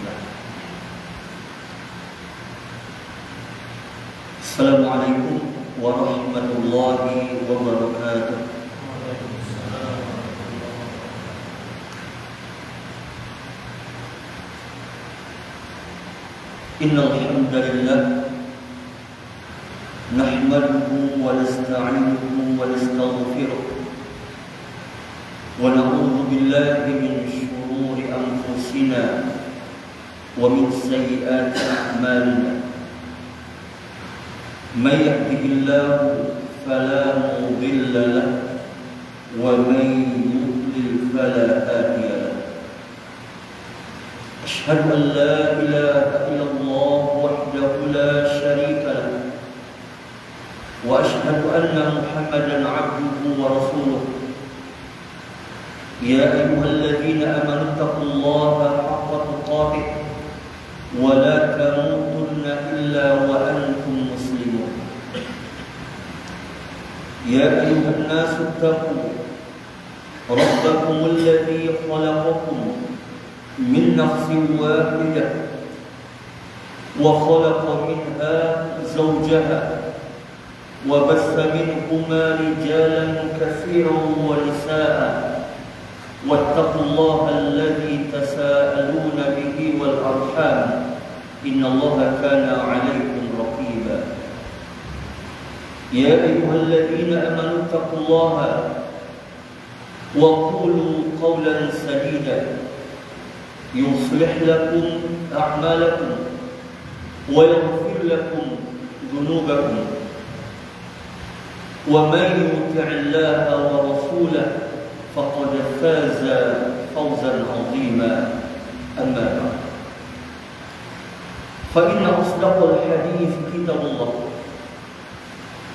Islam. Assalamualaikum warahmatullahi wabarakatuh. Innal hamdalillah nahmaduhu wa nasta'inuhu wa nastaghfiruh wa na'udzu billahi min shururi anfusina wa min sayyiati a'malina. May yahdihillahu fala mudilla lahu wa may yudlil fala hadiya lahu. Asyhadu an la ilaha illallah wahdahu la syarika lahu wa asyhadu anna Muhammadan 'abduhu wa rasuluh. Ya ayyuhalladzina amanu taqullaha haqqa tuqatih wa la tamutunna illa wa antum muslimun. Ya ayyuhan nasu taqu rabbakum alladzi khalaqakum min nafsin wahidah wa khalaqa minha zawjaha wa bassa minhuma rijalan katsiran wa nisaa wattaqullaha alladzi tasaaluna bihi wal arham innallaha kana 'alaykum raqiba. Ya ayyuhalladzina amanu taqullaha wa qulu qawlan sadida yuslih lakum a'malakum wa yaghfir lakum dhunubakum wa man yuti'illaha wa rasulahu faqad faza fawzan 'azima. Amma ba'd. Fa inna asdaqal hadits kitabullah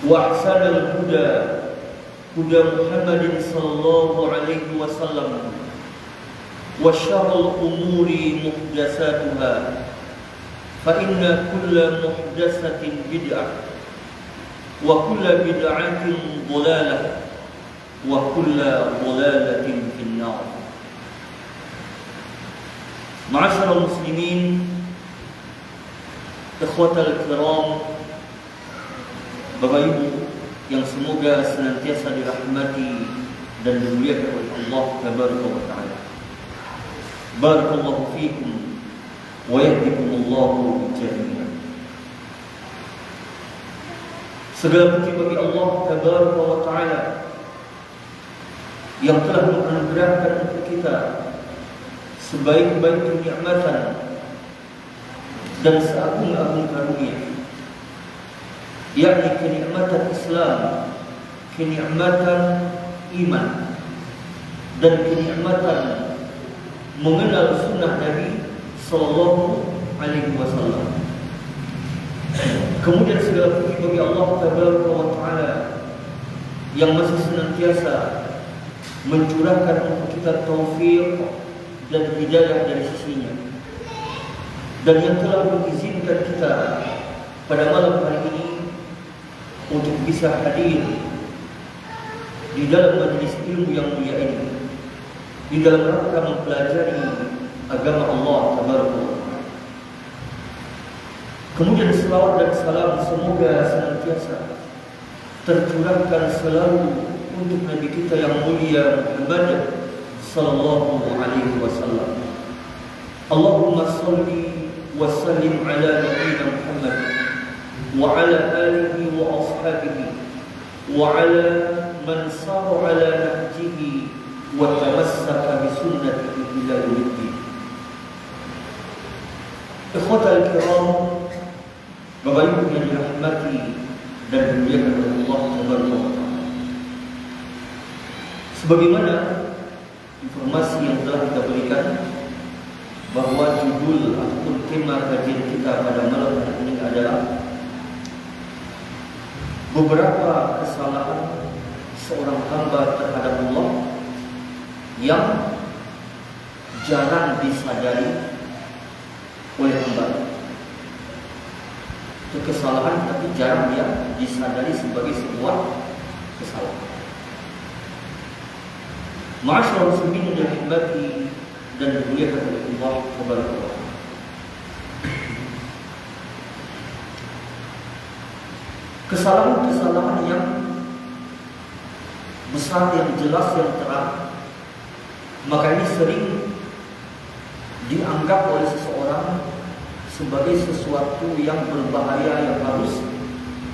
wa ahsanal huda huda Muhammadin sallallahu alaihi wasallam wa syarrul umuri muhdatsatuha fa inna kulla muhdatsatin bid'ah wa kulla bid'atin dhalalah wa kulla dhalalatin finnar. Ma'asyiral muslimin, ikhwatal kiram, Bapak Ibu yang semoga senantiasa dirahmati dan dimuliakan oleh Allah tabaraka wa taala. Barakallahu fiikum wa yahdikumullahu jami'an. Segala puji bagi Allah tabaraka wa taala yang telah menganugerahkan untuk kita sebaik-baik kenikmatan dan seagung-agung karunia, yakni kenikmatan Islam, kenikmatan iman, dan kenikmatan mengenal sunnah Nabi sallallahu alaihi wasallam. Kemudian segala puji bagi Allah tabaraka wa taala yang masih senantiasa mencurahkan untuk kita taufik dan hidayah dari sisinya, dan yang telah mengizinkan kita pada malam hari ini untuk bisa hadir di dalam majelis ilmu yang mulia ini, di dalam rangka mempelajari agama Allah tabaraka wa taala. Kemudian selawat dan salam semoga senantiasa tercurahkan selalu untuk Nabi kita yang mulia Muhammad sallallahu alaihi wasallam. Allahumma salli wa sallim ala nabiyyina Muhammad wa ala alihi wa ashabihi wa ala man sara ala nahjihi wa tamassaka bi sunnatihi ila yaumiddin. Ikhwatal kiram, Bapak Ibu yang dirahmati dan dimuliakan oleh Allah subhanahu wa ta'ala, sebagaimana informasi yang telah kita berikan bahwa judul ataupun tema kajian kita pada malam hari ini adalah beberapa kesalahan seorang hamba terhadap Allah yang jarang disadari oleh hamba. Itu kesalahan tapi jarang dia disadari sebagai sebuah kesalahan. Ma'asyiral muslimin yang dirahmati dan dimuliakan oleh Allah subhanahu wa ta'ala. kesalahan-kesalahan yang besar, yang jelas, yang terang, maka ini sering dianggap oleh seseorang sebagai sesuatu yang berbahaya, yang harus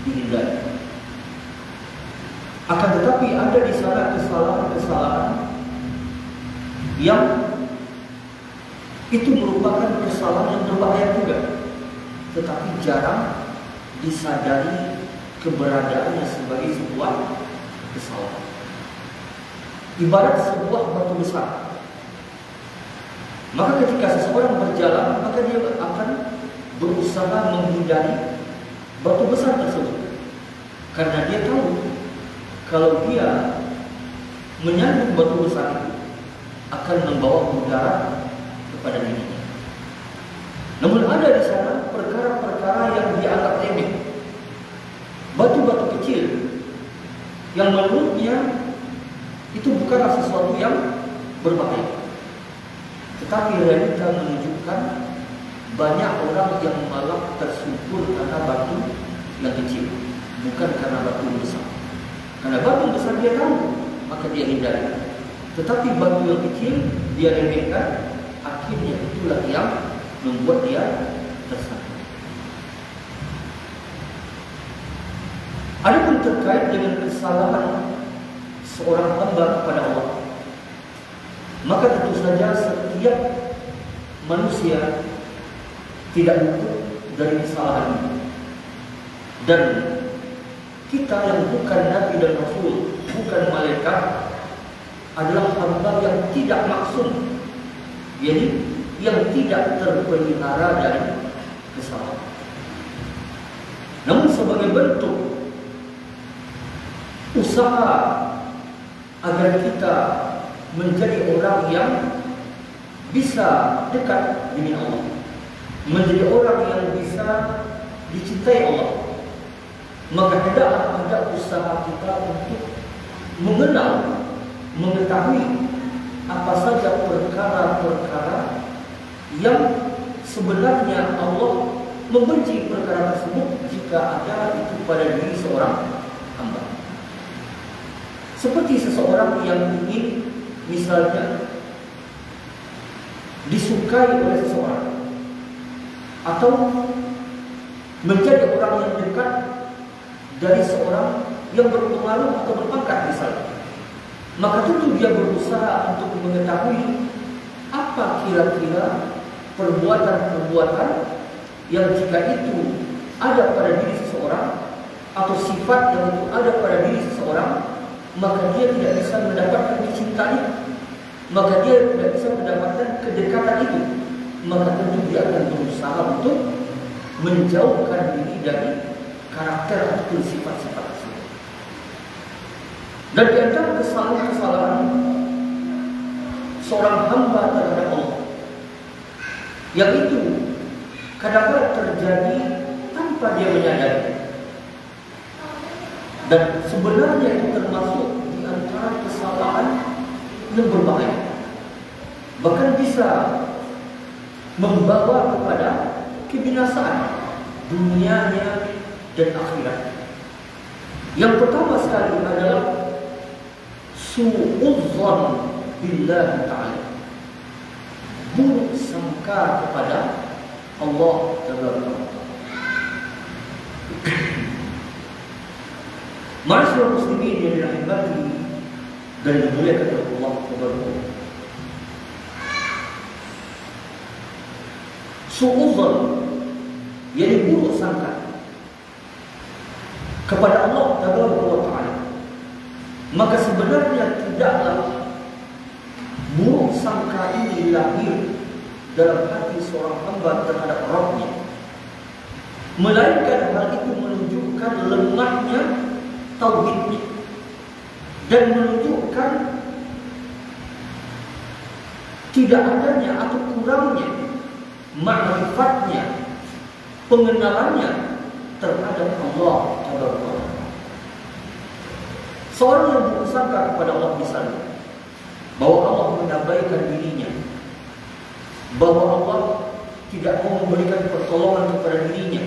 dihindari. Akan tetapi ada di sana kesalahan-kesalahan yang itu merupakan kesalahan yang berbahaya juga, tetapi jarang disadari keberadaannya sebagai sebuah kesalahan. Ibarat sebuah batu besar. Maka ketika seseorang berjalan, maka dia akan berusaha menghindari batu besar tersebut, karena dia tahu kalau dia menyandung batu besar itu akan membawa mudarat kepada dirinya. Namun ada di sana perkara-perkara yang dianggap remeh, batu-batu kecil yang menurutnya itu bukanlah sesuatu yang berbahaya. Tetapi realita menunjukkan banyak orang yang malah tersungkur karena batu yang kecil, bukan karena batu yang besar. Karena batu besar dia tahu, maka dia hindari. Tetapi batu yang kecil dia remehkan, akhirnya itulah yang membuat dia tersangkut. Adapun terkait dengan kesalahan seorang hamba kepada Allah, maka tentu saja setiap manusia tidak luput dari kesalahan ini. Dan kita yang bukan Nabi dan Rasul, bukan malaikat, adalah hamba yang tidak maksum, jadi yang tidak terpelihara dari kesalahan. Namun sebagai bentuk usaha agar kita menjadi orang yang bisa dekat dengan Allah, menjadi orang yang bisa dicintai Allah, maka hendaklah ada usaha kita untuk mengenal, mengetahui apa saja perkara-perkara yang sebenarnya Allah membenci perkara tersebut jika ada itu pada diri seorang hamba. Seperti seseorang yang ingin misalnya disukai oleh seseorang, atau menjadi orang yang dekat dari seorang yang berpengaruh atau berpangkat misalnya, maka tentu dia berusaha untuk mengetahui apa kira-kira perbuatan-perbuatan yang jika itu ada pada diri seseorang, atau sifat yang itu ada pada diri seseorang, maka dia tidak bisa mendapatkan kecintaan, maka dia tidak bisa mendapatkan kedekatan itu. Maka tentu dia akan berusaha untuk menjauhkan diri dari karakter atau sifat-sifat tersebut. Dan di antara kesalahan-kesalahan seorang hamba terhadap Allah, yang itu kadang-kadang terjadi tanpa dia menyadari, dan sebenarnya itu termasuk di antara kesalahan yang berbahaya, bahkan bisa membawa kepada kebinasaan dunianya dan akhirat. Yang pertama sekali adalah su'udzon billahi ta'ala, buruk sangka kepada Allah Taala. Masyarakat muslimin yang dirahmati dan dimuliakan oleh Allah Taala, su'udzon, yaitu buruk sangka kepada Allah Taala, maka sebenarnya tidaklah buruk sangka ini lahir dalam hati seorang hamba terhadap Rabb-Nya, melainkan hal itu menunjukkan lemahnya tauhidnya dan menunjukkan tidak adanya atau kurangnya ma'rifatnya, pengenalannya terhadap Allah Taala. Seorang yang bersangka kepada Allah misalnya bahwa Allah mengabaikan dirinya, bahwa Allah tidak mau memberikan pertolongan kepada dirinya,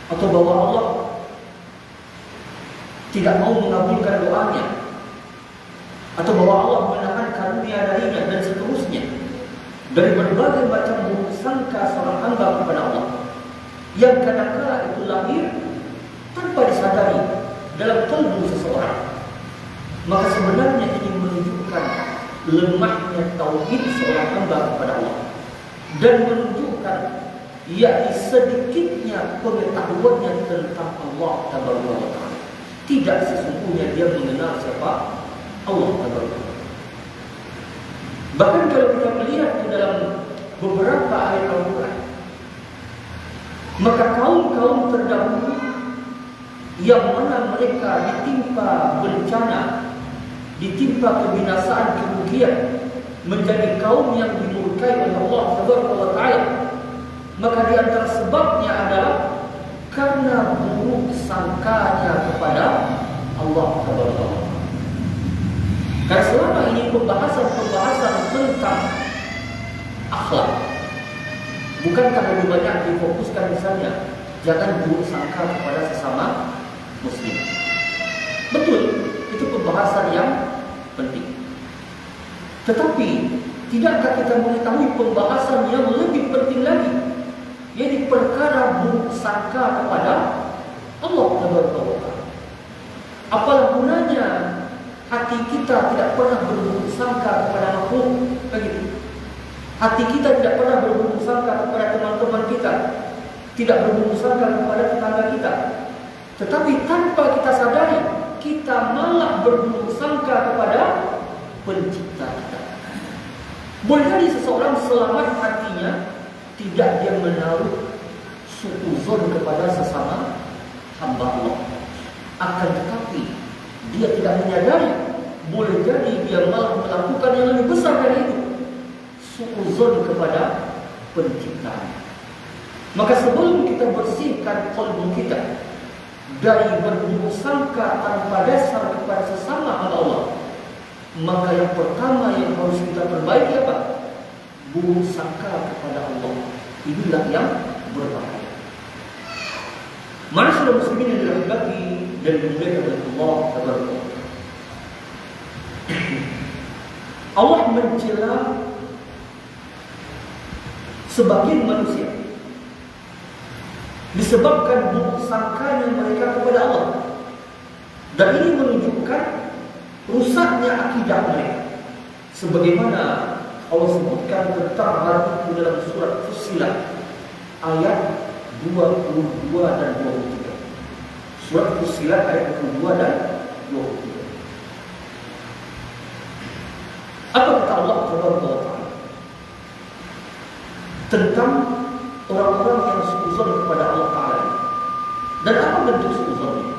atau bahwa Allah tidak mau mengabulkan doanya, atau bahwa Allah menahan karunia darinya dan seterusnya, dari berbagai macam buruk sangka seorang hamba kepada Allah yang kadang-kala itu lahir tanpa disadari dalam kalbu seseorang. Maka sebenarnya ini menunjukkan lemahnya tauhid seorang hamba kepada Allah, dan menunjukkan yakni sedikitnya pengetahuannya tentang Allah Tabaraka wa Ta'ala. Tidak sesungguhnya dia mengenal siapa Allah Tabaraka wa Ta'ala. Bahkan kalau kita melihat di dalam beberapa ayat Al-Quran, maka kaum-kaum terdahulu yang mana mereka ditimpa bencana, ditimpa kebinasaan, kerugian, menjadi kaum yang dimurkai oleh Allah Subhanahu wa Ta'ala, maka di antara sebabnya adalah karena buruk sangkanya kepada Allah Subhanahu wa Ta'ala. Karena selama ini pembahasan tentang akhlak, bukankah lebih banyak difokuskan misalnya jangan buruk sangka kepada sesama muslim? Betul, itu pembahasan yang penting. Tetapi tidakkah kita mengetahui pembahasan yang lebih penting lagi, yaitu perkara buruk sangka kepada Allah Subhanahu wa Ta'ala? Apalah gunanya hati kita tidak pernah berburuk sangka kepada makhluk, begitu? Hati kita tidak pernah berburuk sangka kepada teman-teman kita, tidak berburuk sangka kepada tetangga kita. Tetapi tanpa kita sadari, kita malah berburuk sangka kepada pencipta kita. Boleh jadi seseorang selamat hatinya, tidak dia menaruh suuzon kepada sesama hamba Allah. Akan tetapi dia tidak menyadari, boleh jadi dia malah melakukan yang lebih besar dari itu, suuzon kepada penciptanya. Maka sebelum kita bersihkan qalbu kita dari berburuk sangka tanpa dasar kepada sesama hamba Allah, maka yang pertama yang harus kita perbaiki apa? Buruk sangka kepada Allah. Inilah yang berbahaya. Mana sudah muslimin yang dirahmati dan dimuliakan oleh Allah Subhanahu wa Ta'ala. Allah mencela sebagian manusia disebabkan buruk sangkanya mereka kepada Allah, dan ini menunjukkan rusaknya akidah mereka. Sebagaimana Allah sebutkan tentang hal itu dalam surat Fussilat ayat 22 dan 23. Surat Fussilat ayat 22 dan 23. Apa kata Allah Subhanahu wa Ta'ala tentang orang-orang yang suuzon kepada Allah Ta'ala? Dan apa bentuk suuzonnya?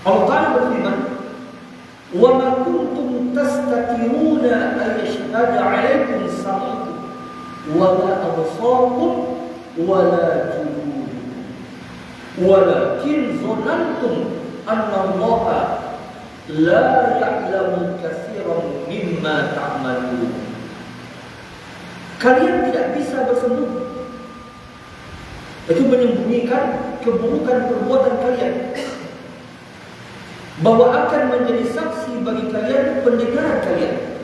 Allah Ta'ala berfirman, "Wa ma kuntum tastatiruna an yashhada 'alaikum sam'ukum wa la absarukum wa la juludukum walakin dhanantum anna Allaha la ya'lamu katsiran mimma ta'malun." Kalian tidak bisa bersembunyi, itu menyembunyikan keburukan perbuatan kalian, bahwa akan menjadi saksi bagi kalian pendengaran kalian,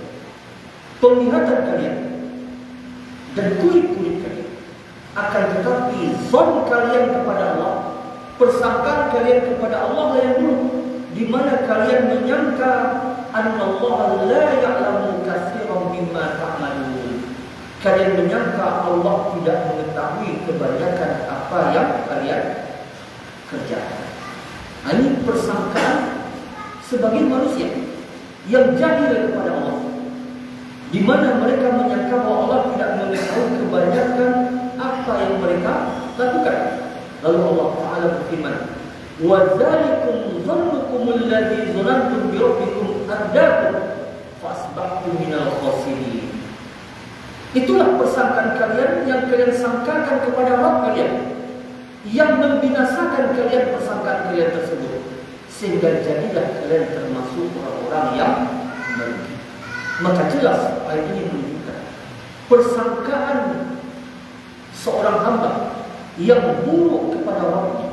penglihatan kalian, dan kulit-kulit kalian. Akan tetapi zon kalian kepada Allah, persangkaan kalian kepada Allah yang dulu, di mana kalian menyangka annallaha la ya'lamu katsiran mimma ta'malun. Kalian menyangka Allah tidak mengetahui kebanyakan apa yang kalian kerjakan. Ini persangkaan sebagian manusia yang jahil kepada Allah, di mana mereka menyangka bahwa Allah tidak mengetahui kebanyakan apa yang mereka lakukan. Lalu Allah Ta'ala berfirman, "Wa dzalikum dhannukum alladzi dhanantum bi rabbikum ardaakum fa asbahtum minal khasirin." Itulah persangkaan kalian yang kalian sangkakan kepada Rabb kalian, yang membinasakan kalian persangkaan kalian tersebut, sehingga jadilah kalian termasuk orang-orang yang merugi. Maka jelas ayat ini menunjukkan persangkaan seorang hamba yang buruk kepada Rabbnya,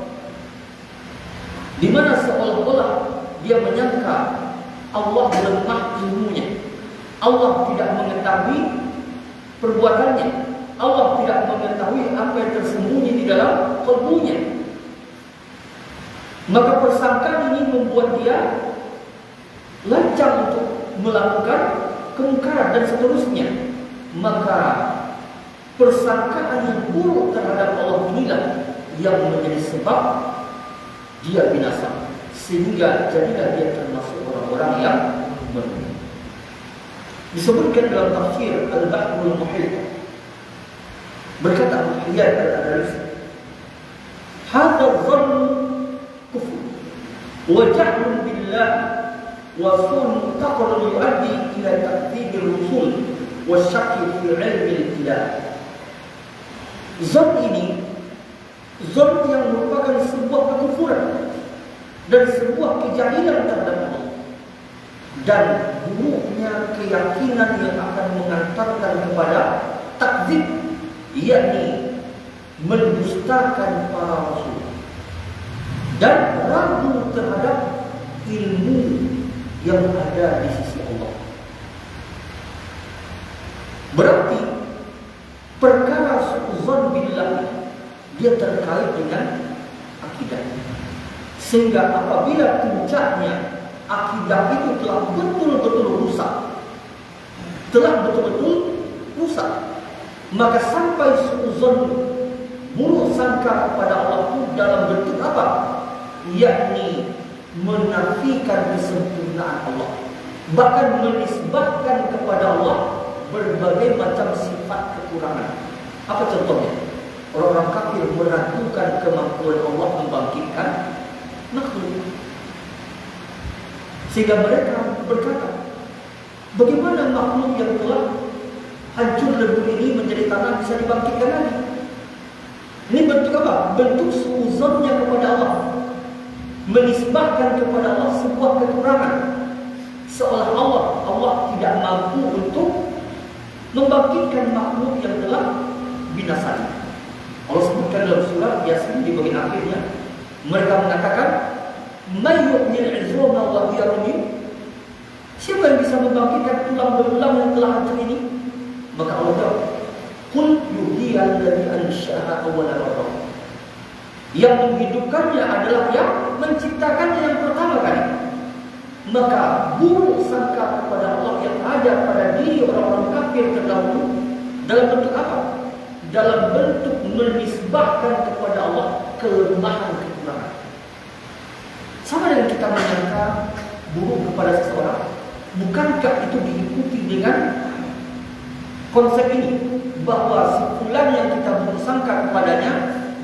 di mana seolah-olah dia menyangka Allah lemah ilmunya, Allah tidak mengetahui perbuatannya, Allah tidak mengetahui apa yang tersembunyi di dalam kalbunya. Maka persangkaan ini membuat dia lancang untuk melakukan kemungkaran dan seterusnya. Maka persangkaan yang buruk terhadap Allah inilah yang menjadi sebab dia binasa, sehingga jadilah dia termasuk orang-orang yang merugi. Disebutkan dalam tafsir Al-Bahrul Muhit, berkata Abu Hayyan Al-Andalusi, "Hadza dhann kufr wa jahlun billah wa sun taqad yuaddi ila takdzib ar-rusul wa syakk fi ilmi al-ilah." Zon ini zon yang merupakan sebuah kekufuran dan sebuah kejahilan terhadap Allah, dan buruknya keyakinan yang akan mengantarkan kepada takdzib, yakni mendustakan para rasul, dan ragu terhadap ilmu yang ada di sisi Allah. Berarti perkara su'udzon billah dia terkait dengan akidah, sehingga apabila puncaknya akidah itu telah betul-betul rusak, maka sampai su'udzon, buruk sangka kepada Allah itu dalam bentuk apa? Yakni menafikan kesempurnaan Allah, bahkan menisbahkan kepada Allah berbagai macam sifat kekurangan. Apa contohnya? Orang-orang kafir meragukan kemampuan Allah membangkitkan makhluk, sehingga mereka berkata, bagaimana makhluk yang telah hancur lebur ini menjadi tanah bisa dibangkitkan lagi? Ini bentuk apa? Bentuk su'udzonnya kepada Allah, menisbahkan kepada Allah sebuah kekurangan, seolah Allah tidak mampu untuk membangkitkan makhluk yang telah binasa. Allah sebutkan dalam surah Yasin di bagian akhirnya, mereka mengatakan, "May yuhyil 'izama wa hiya ramim?" Siapa yang bisa membangkitkan tulang belulang yang telah hancur ini? Maka Allah jawab, "Qul yuhyil ladzi ansha'aha awwala marrah." Yang menghidupkannya adalah yang menciptakannya yang pertama kali. Maka buruk sangka kepada Allah yang ada pada diri orang-orang kafir terdahulu dalam bentuk apa? Dalam bentuk menisbahkan kepada Allah kelemahan, kekurangan. Sama dengan kita menyangka buruk kepada seseorang, bukankah itu diikuti dengan konsep ini, bahwa si fulan yang kita buruk sangka kepadanya,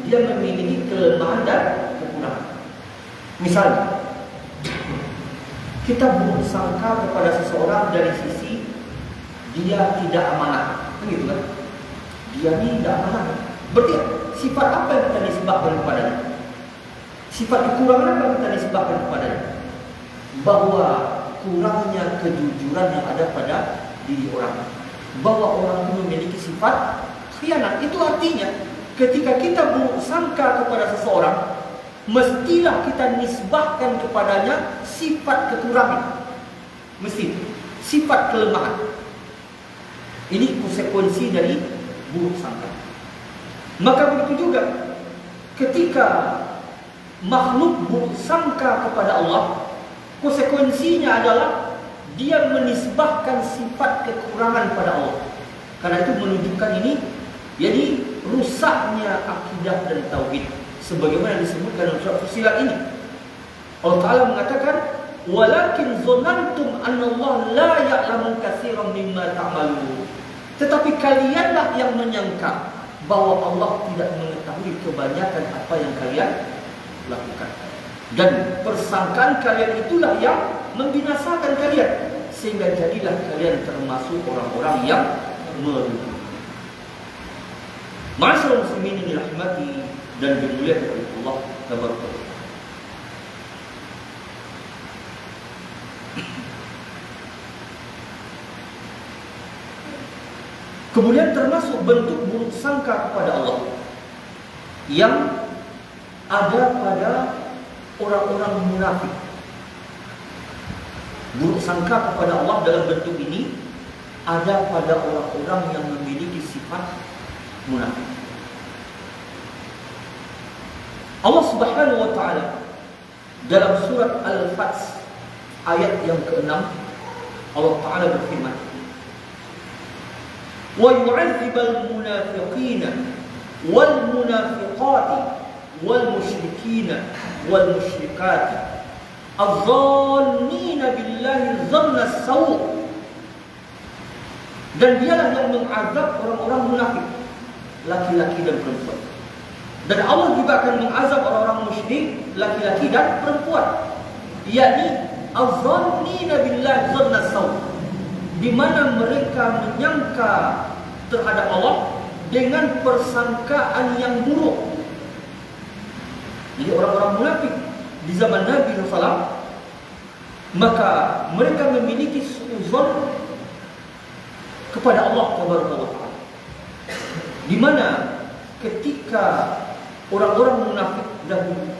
dia memiliki kelemahan dan kekurangan. Misalnya, kita buruk sangka kepada seseorang dari sisi dia tidak amanah, begitu kan? Dia ini tidak amanah. Berarti sifat apa yang kita nisbahkan kepadanya? Sifat kekurangan apa yang kita nisbahkan kepadanya? Bahwa kurangnya kejujuran yang ada pada diri orang, bahwa orang itu memiliki sifat khianat. Itu artinya ketika kita buruk sangka kepada seseorang, mestilah kita nisbahkan kepadanya sifat kekurangan, mesti sifat kelemahan. Ini konsekuensi dari buruk sangka. Maka begitu juga ketika makhluk buruk sangka kepada Allah, konsekuensinya adalah dia menisbahkan sifat kekurangan pada Allah. Karena itu menunjukkan ini, jadi rusaknya akidah dan tauhid, sebagaimana disebutkan dalam surah Fussilat ini. Allah Ta'ala mengatakan, "Walakin zonantum anallah la ya'lamu katsiran mimma ta'malun." Tetapi kalianlah yang menyangka bahwa Allah tidak mengetahui kebanyakan apa yang kalian lakukan. Dan persangkaan kalian itulah yang membinasakan kalian, sehingga jadilah kalian termasuk orang-orang yang merugi. Ma'asyiral muslimin yang dirahmati dan dimuliakan oleh Allah Taala. Kemudian termasuk bentuk buruk sangka kepada Allah yang ada pada orang-orang munafik. Buruk sangka kepada Allah dalam bentuk ini ada pada orang-orang yang memiliki sifat munafik. Allah Subhanahu wa taala dalam surat Al-Fath ayat yang ke-6 Allah taala berfirman, "Wa yu'adzibal munafiqina wal munafiqati wal musyrikina wal musyrikati adh-dhannina billahi dhanna as-saw." Dan dialah yang mengazab orang-orang munafik, laki-laki dan perempuan. Dan Allah juga akan mengazab orang-orang musyrik, laki-laki dan perempuan, yakni adh-dhannina billahi dhanna as-saw, di mana mereka menyangka terhadap Allah dengan persangkaan yang buruk. Jadi orang-orang munafik di zaman Nabi SAW, maka mereka memiliki suudzon kepada Allah Subhanahu wa taala, di mana ketika orang-orang munafik dahulu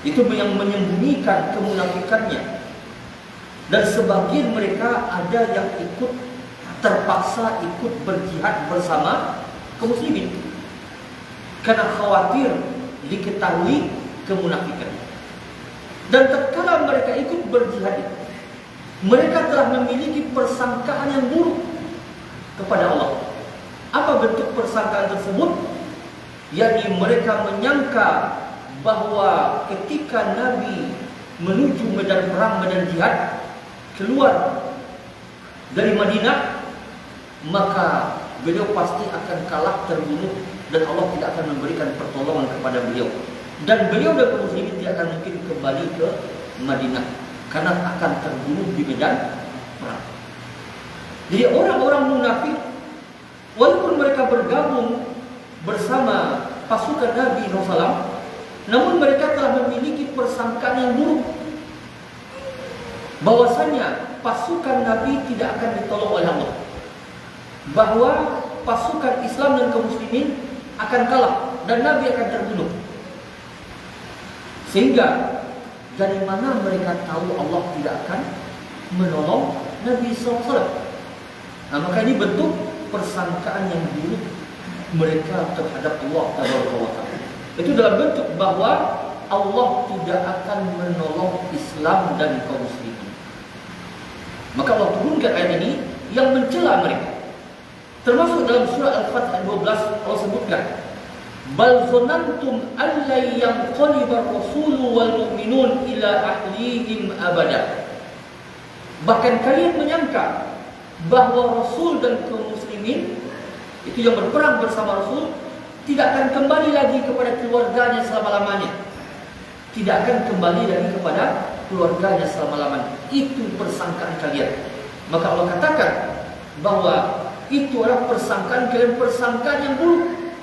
itu yang menyembunyikan kemunafikannya, dan sebagian mereka ada yang terpaksa ikut berjihad bersama kaum muslimin karena khawatir diketahui kemunafikan. Dan tatkala mereka ikut berjihad itu, mereka telah memiliki persangkaan yang buruk kepada Allah. Apa bentuk persangkaan tersebut? Yakni mereka menyangka bahwa ketika Nabi menuju medan perang, medan jihad, keluar dari Madinah, maka beliau pasti akan kalah, terbunuh, dan Allah tidak akan memberikan pertolongan kepada beliau. Dan beliau dan kaum muslimin tidak akan mungkin kembali ke Madinah karena akan terbunuh di medan perang. Jadi orang-orang munafik, walaupun mereka bergabung bersama pasukan Nabi SAW, namun mereka telah memiliki persangkaan yang buruk bahwasanya pasukan Nabi tidak akan ditolong oleh Allah, bahwa pasukan Islam dan kaum muslimin akan kalah dan Nabi akan terbunuh. Sehingga dari mana mereka tahu Allah tidak akan menolong Nabi SAW? Nah, maka ini bentuk persangkaan yang buruk mereka terhadap Allah Taala. Itu dalam bentuk bahwa Allah tidak akan menolong Islam dan kaum muslimin. Maka Allah turunkan ayat ini yang mencela mereka. Termasuk dalam surah Al-Fath ayat 12 Allah sebutkan, "Bal zanantum alla yanqalibar rasulu wal mu'minun ila ahlihim abada." Bahkan kalian menyangka bahwa Rasul dan kaum muslimin itu yang berperang bersama Rasul tidak akan kembali lagi kepada keluarganya selama-lamanya. Tidak akan kembali lagi kepada keluarganya selama-lamanya. Itu persangkaan kalian. Maka Allah katakan bahwa itu adalah persangkaan kalian, persangkaan yang buruk,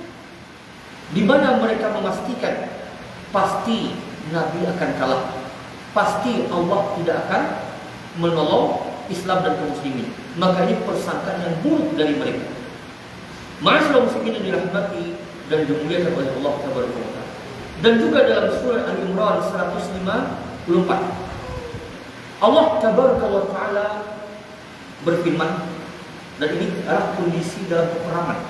di mana mereka memastikan pasti Nabi akan kalah, pasti Allah tidak akan menolong Islam dan kaum muslimin. Maka ini persangkaan yang buruk dari mereka. Ma'asyiral muslimin yang dirahmati dan dimuliakan oleh Allah Taala. Dan juga dalam surah Al-Imran 154 Allah Taala berfirman, dan ini adalah kondisi dalam peperangan.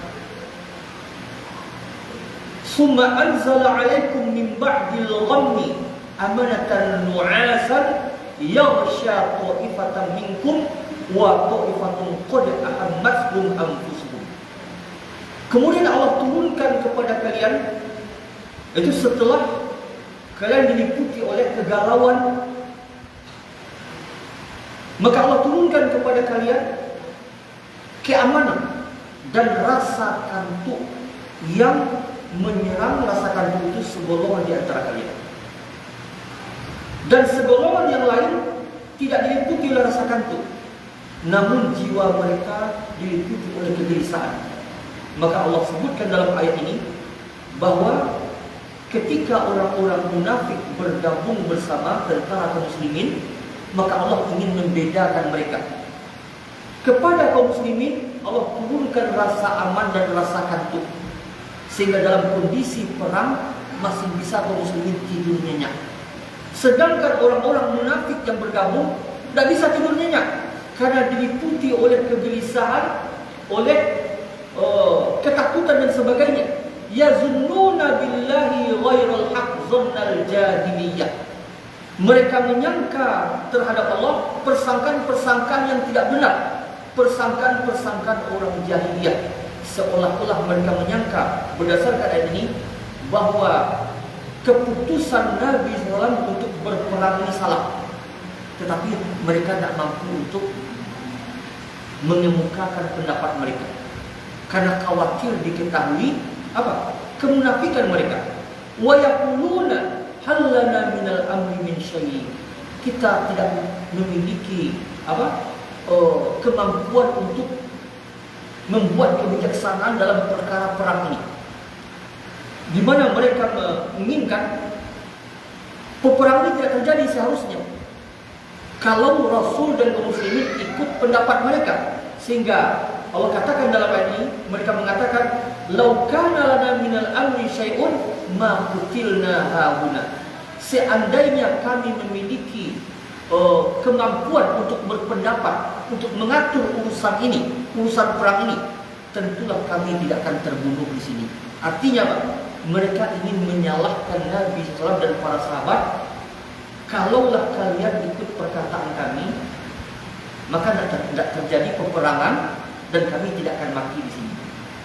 "Summa anzala 'alaikum min ba'dil ghammi amanatan nu'asan yaghsha ta'ifatan minkum wa ta'ifatun qad ahammathum anfusuhum." Kemudian Allah turunkan kepada kalian, itu setelah kalian diliputi oleh kegalauan, maka Allah turunkan kepada kalian keamanan dan rasa kantuk yang menyerang. Rasa kantuk itu segolongan di antara kalian, dan segolongan yang lain tidak diliputi oleh rasa kantuk, namun jiwa mereka diliputi oleh kegelisahan. Maka Allah sebutkan dalam ayat ini bahwa ketika orang-orang munafik bergabung bersama tentara kaum muslimin, maka Allah ingin membedakan mereka. Kepada kaum muslimin Allah turunkan rasa aman dan rasa kantuk, sehingga dalam kondisi perang masih bisa kaum muslimin tidur nyenyak. Sedangkan orang-orang munafik yang bergabung tidak bisa tidur nyenyak karena diliputi oleh kegelisahan, oleh ketakutan dan sebagainya. Yazunnuna billahi ghairal haq zannal jahiliyah. Mereka menyangka terhadap Allah persangkaan-persangkaan yang tidak benar, persangkaan-persangkaan orang jahiliyah. Seolah-olah mereka menyangka berdasarkan ayat ini bahwa keputusan Nabi SAW untuk berperang ini salah, tetapi mereka tidak mampu untuk mengemukakan pendapat mereka karena khawatir diketahui kemunafikan mereka. Wa yaquluna hal lana minal amri min syai'. Kita tidak memiliki kemampuan untuk membuat kebijaksanaan dalam perkara perang ini, di mana mereka menginginkan peperangan ini tidak terjadi seharusnya kalau Rasul dan kaum muslimin ikut pendapat mereka. Sehingga Allah katakan dalam ayat ini, mereka mengatakan law kana lana minal amri syai'un ma qutilna hauna. Seandainya kami memiliki kemampuan untuk berpendapat, untuk mengatur urusan ini, urusan perang ini, tentulah kami tidak akan terbunuh di sini. Artinya apa? Mereka ingin menyalahkan Nabi SAW dan para sahabat. Kalaulah kalian ikut perkataan kami, maka tidak terjadi peperangan dan kami tidak akan mati di sini.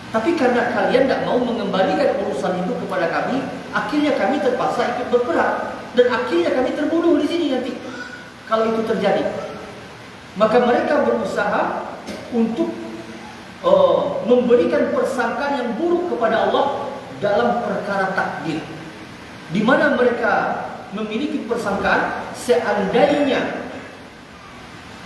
Tapi karena kalian tidak mau mengembalikan urusan itu kepada kami, akhirnya kami terpaksa ikut berperang dan akhirnya kami terbunuh di sini nanti. Kalau itu terjadi, maka mereka berusaha untuk memberikan persangkaan yang buruk kepada Allah dalam perkara takdir, di mana mereka memiliki persangkaan seandainya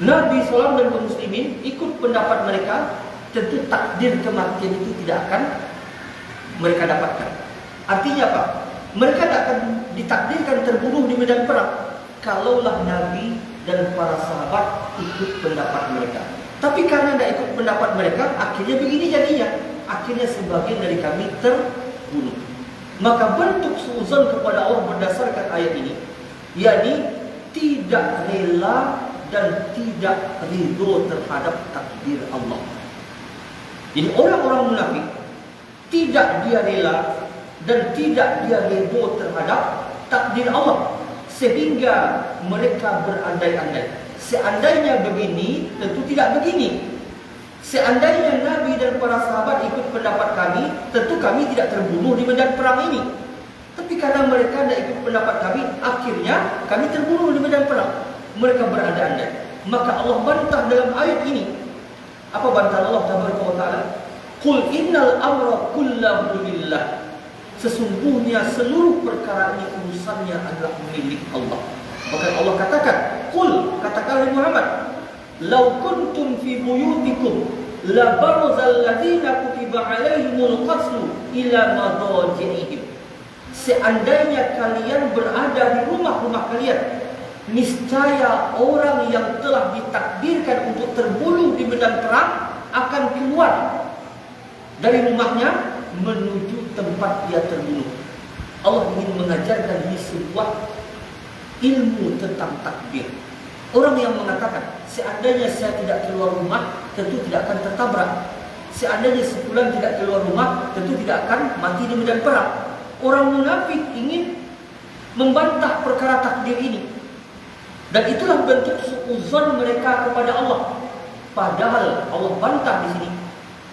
Nabi SAW dan kaum muslimin ikut pendapat mereka, tentu takdir kematian itu tidak akan mereka dapatkan. Artinya apa? Mereka tidak akan ditakdirkan terbunuh di medan perang kalaulah Nabi dan para sahabat ikut pendapat mereka. Tapi karena tidak ikut pendapat mereka, akhirnya begini jadinya. Akhirnya sebagian dari kami terbunuh. Maka bentuk suuzon kepada Allah berdasarkan ayat ini, yakni tidak rela dan tidak ridho terhadap takdir Allah. Jadi orang-orang munafik tidak dia rela dan tidak dia ridho terhadap takdir Allah, sehingga mereka berandai-andai. Seandainya begini, tentu tidak begini. Seandainya Nabi dan para sahabat ikut pendapat kami, tentu kami tidak terbunuh di medan perang ini. Tapi karena mereka tidak ikut pendapat kami, akhirnya kami terbunuh di medan perang. Mereka berandai-andai. Maka Allah bantah dalam ayat ini. Apa bantahan Allah Taala? Qul innal amra kullahu lillah. Sesungguhnya seluruh perkara ini urusannya adalah milik Allah. Bahkan Allah katakan, Qul, katakan Muhammad, Lau kuntum fi buyutikum la barzal ladzina kutiba alaihimul qatlu ila madaji'ihim. Seandainya kalian berada di rumah-rumah kalian, niscaya orang yang telah ditakdirkan untuk terbunuh di medan perang akan keluar dari rumahnya menuju tempat dia terbunuh. Allah ingin mengajarkan ini sebuah ilmu tentang takdir. Orang yang mengatakan, seandainya saya tidak keluar rumah, tentu tidak akan tertabrak. Seandainya sebulan tidak keluar rumah, tentu tidak akan mati di medan perang. Orang munafik ingin membantah perkara takdir ini. Dan itulah bentuk suuzon mereka kepada Allah. Padahal Allah bantah di sini.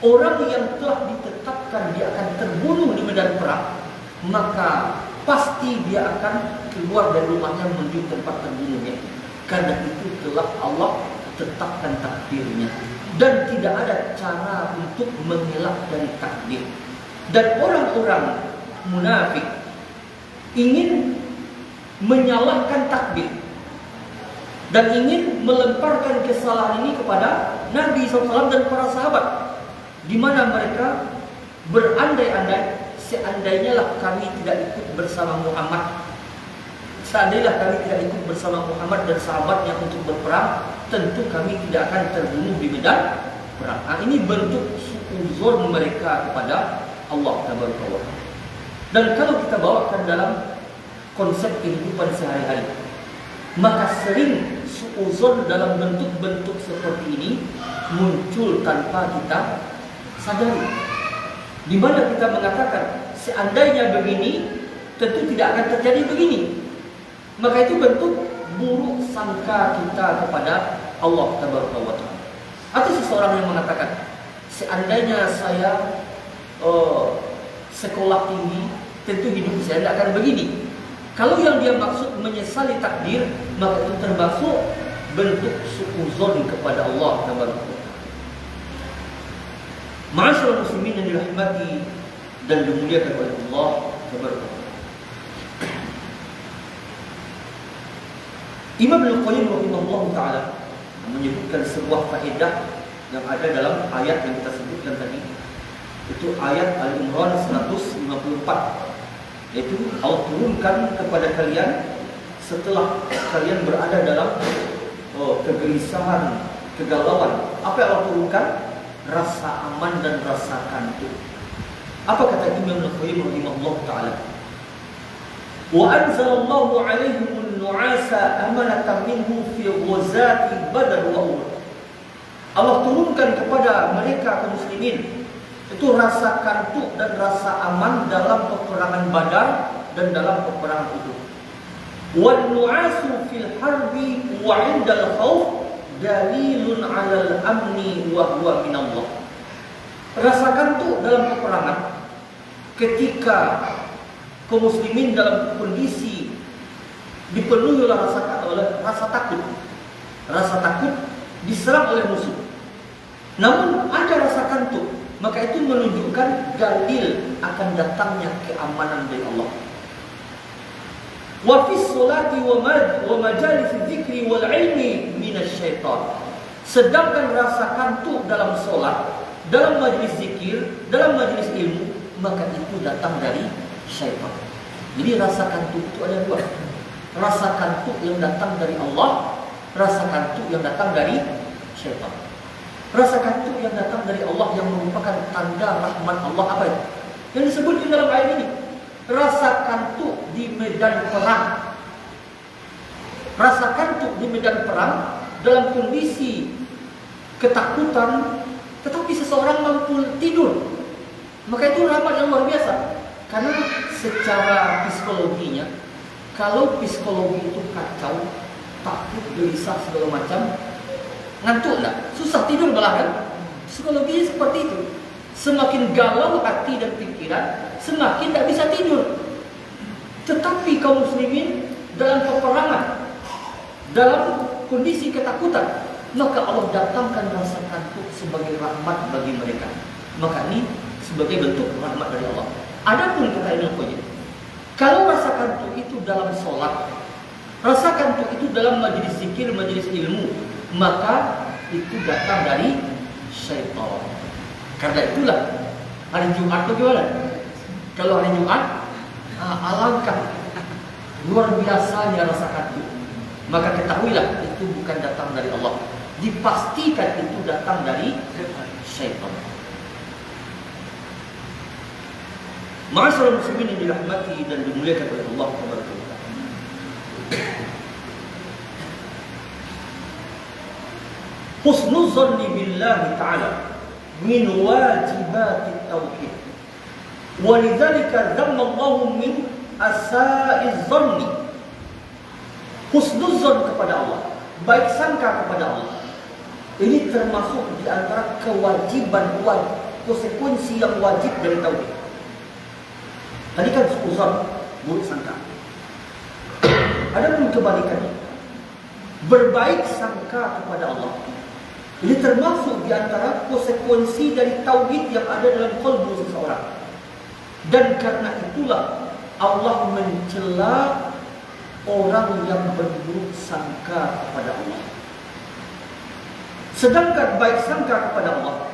Orang yang telah ditetapkan dia akan terbunuh di medan perang, maka pasti dia akan keluar dari rumahnya menuju tempat terbunuhnya. Karena itu telah Allah tetapkan takdirnya. Dan tidak ada cara untuk mengelak dari takdir. Dan orang-orang munafik ingin menyalahkan takdir dan ingin melemparkan kesalahan ini kepada Nabi SAW dan para sahabat, di mana mereka berandai-andai, seandainya lah kami tidak ikut bersama Muhammad, seandainya kami tidak ikut bersama Muhammad dan sahabatnya untuk berperang, tentu kami tidak akan terbunuh di medan perang. Nah, ini bentuk suuzon mereka kepada Allah Taala. Dan kalau kita bawakan dalam konsep kehidupan sehari-hari, Maka sering suuzon dalam bentuk-bentuk seperti ini muncul tanpa kita sadari. Di mana kita mengatakan seandainya begini, tentu tidak akan terjadi begini. Maka itu bentuk buruk sangka kita kepada Allah Tabaraka wa Ta'ala. Atau seseorang yang mengatakan seandainya saya sekolah tinggi, tentu hidup saya tidak akan begini. Kalau yang dia maksud menyesali takdir, maka itu termasuk bentuk suuzon kepada Allah Tabaraka wa Ta'ala. Ma'asyiral muslimin yang dirahmati dan dimuliakan oleh Allah Tabaraka wa Ta'ala. Imam Al-Qayyim rahimahullah ta'ala menyebutkan sebuah faedah yang ada dalam ayat yang kita sebutkan tadi. Itu ayat Al-Imran 154. Yaitu Allah turunkan kepada kalian setelah kalian berada dalam kegelisahan, kegalauan. Apa yang Allah turunkan? Rasa aman dan rasa kantuk. Apa kata Imam Al-Qayyim rahimahullah ta'ala? Wa anzalallahu alaihimul nu'asa amanatan minhu fi ghazati Badr wa Uhud. Allah turunkan kepada mereka kaum muslimin itu rasa kantuk dan rasa aman dalam peperangan Badar dan dalam peperangan Uhud. Wan nu'asu fil harbi wa 'indal khauf dalilun 'alal amni wa huwa minallah. Rasa kantuk dalam peperangan ketika kaum muslimin dalam kondisi dipenuhi oleh rasa takut. Rasa takut diserang oleh musuh. Namun ada rasa kantuk, maka itu menunjukkan dalil akan datangnya keamanan dari Allah. Wa fis salati wa majalis dzikri wal ilmi minasyaitan. Sedangkan rasa kantuk dalam salat, dalam majlis zikir, dalam majlis ilmu, maka itu datang dari syaitan. Jadi rasa kantuk itu ada dua. Rasa kantuk yang datang dari Allah, rasa kantuk yang datang dari syaitan. Rasa kantuk yang datang dari Allah yang merupakan tanda rahmat Allah apa itu? Yang disebutkan dalam ayat ini. Rasa kantuk di medan perang. Rasa kantuk di medan perang dalam kondisi ketakutan, tetapi seseorang mampu tidur. Maka itu rahmat yang luar biasa. Karena secara psikologinya, kalau psikologi itu kacau, takut, gelisah, segala macam, ngantuk enggak? Susah tidur malah kan? Psikologinya seperti itu. Semakin galau hati dan pikiran, semakin tidak bisa tidur. Tetapi kaum muslimin dalam peperangan, dalam kondisi ketakutan, maka Allah datangkan rasa kantuk sebagai rahmat bagi mereka. Maka ini sebagai bentuk rahmat dari Allah. Adapun kata Ibnu Qayyim, kalau rasa kantuk itu dalam sholat, rasa kantuk itu dalam majelis zikir, majelis ilmu, maka itu datang dari syaitan. Karena itulah hari Jumat itu gimana? Kalau hari Jumat, alangkah luar biasanya rasa kantuk. Maka ketahuilah itu bukan datang dari Allah. Dipastikan itu datang dari syaitan. Ma'asyiral muslimin yang dirahmati dan dimuliakan oleh Allah Subhanahu wa taala. Husnul zanni billahi ta'ala min wajibatit tauhid. Wa lidzalika dhamma Allah min asa'iz zanni. Husnul zan kepada Allah, baik sangka kepada Allah. Ini termasuk di antara kewajiban, konsekuensi yang wajib dari tauhid. Tadi kan suuzon, buruk sangka. Adapun kebalikannya, berbaik sangka kepada Allah. Ini termasuk di antara konsekuensi dari tauhid yang ada dalam qalbu seseorang. Dan karena itulah Allah mencela orang yang berburuk sangka kepada Allah. Sedangkan baik sangka kepada Allah,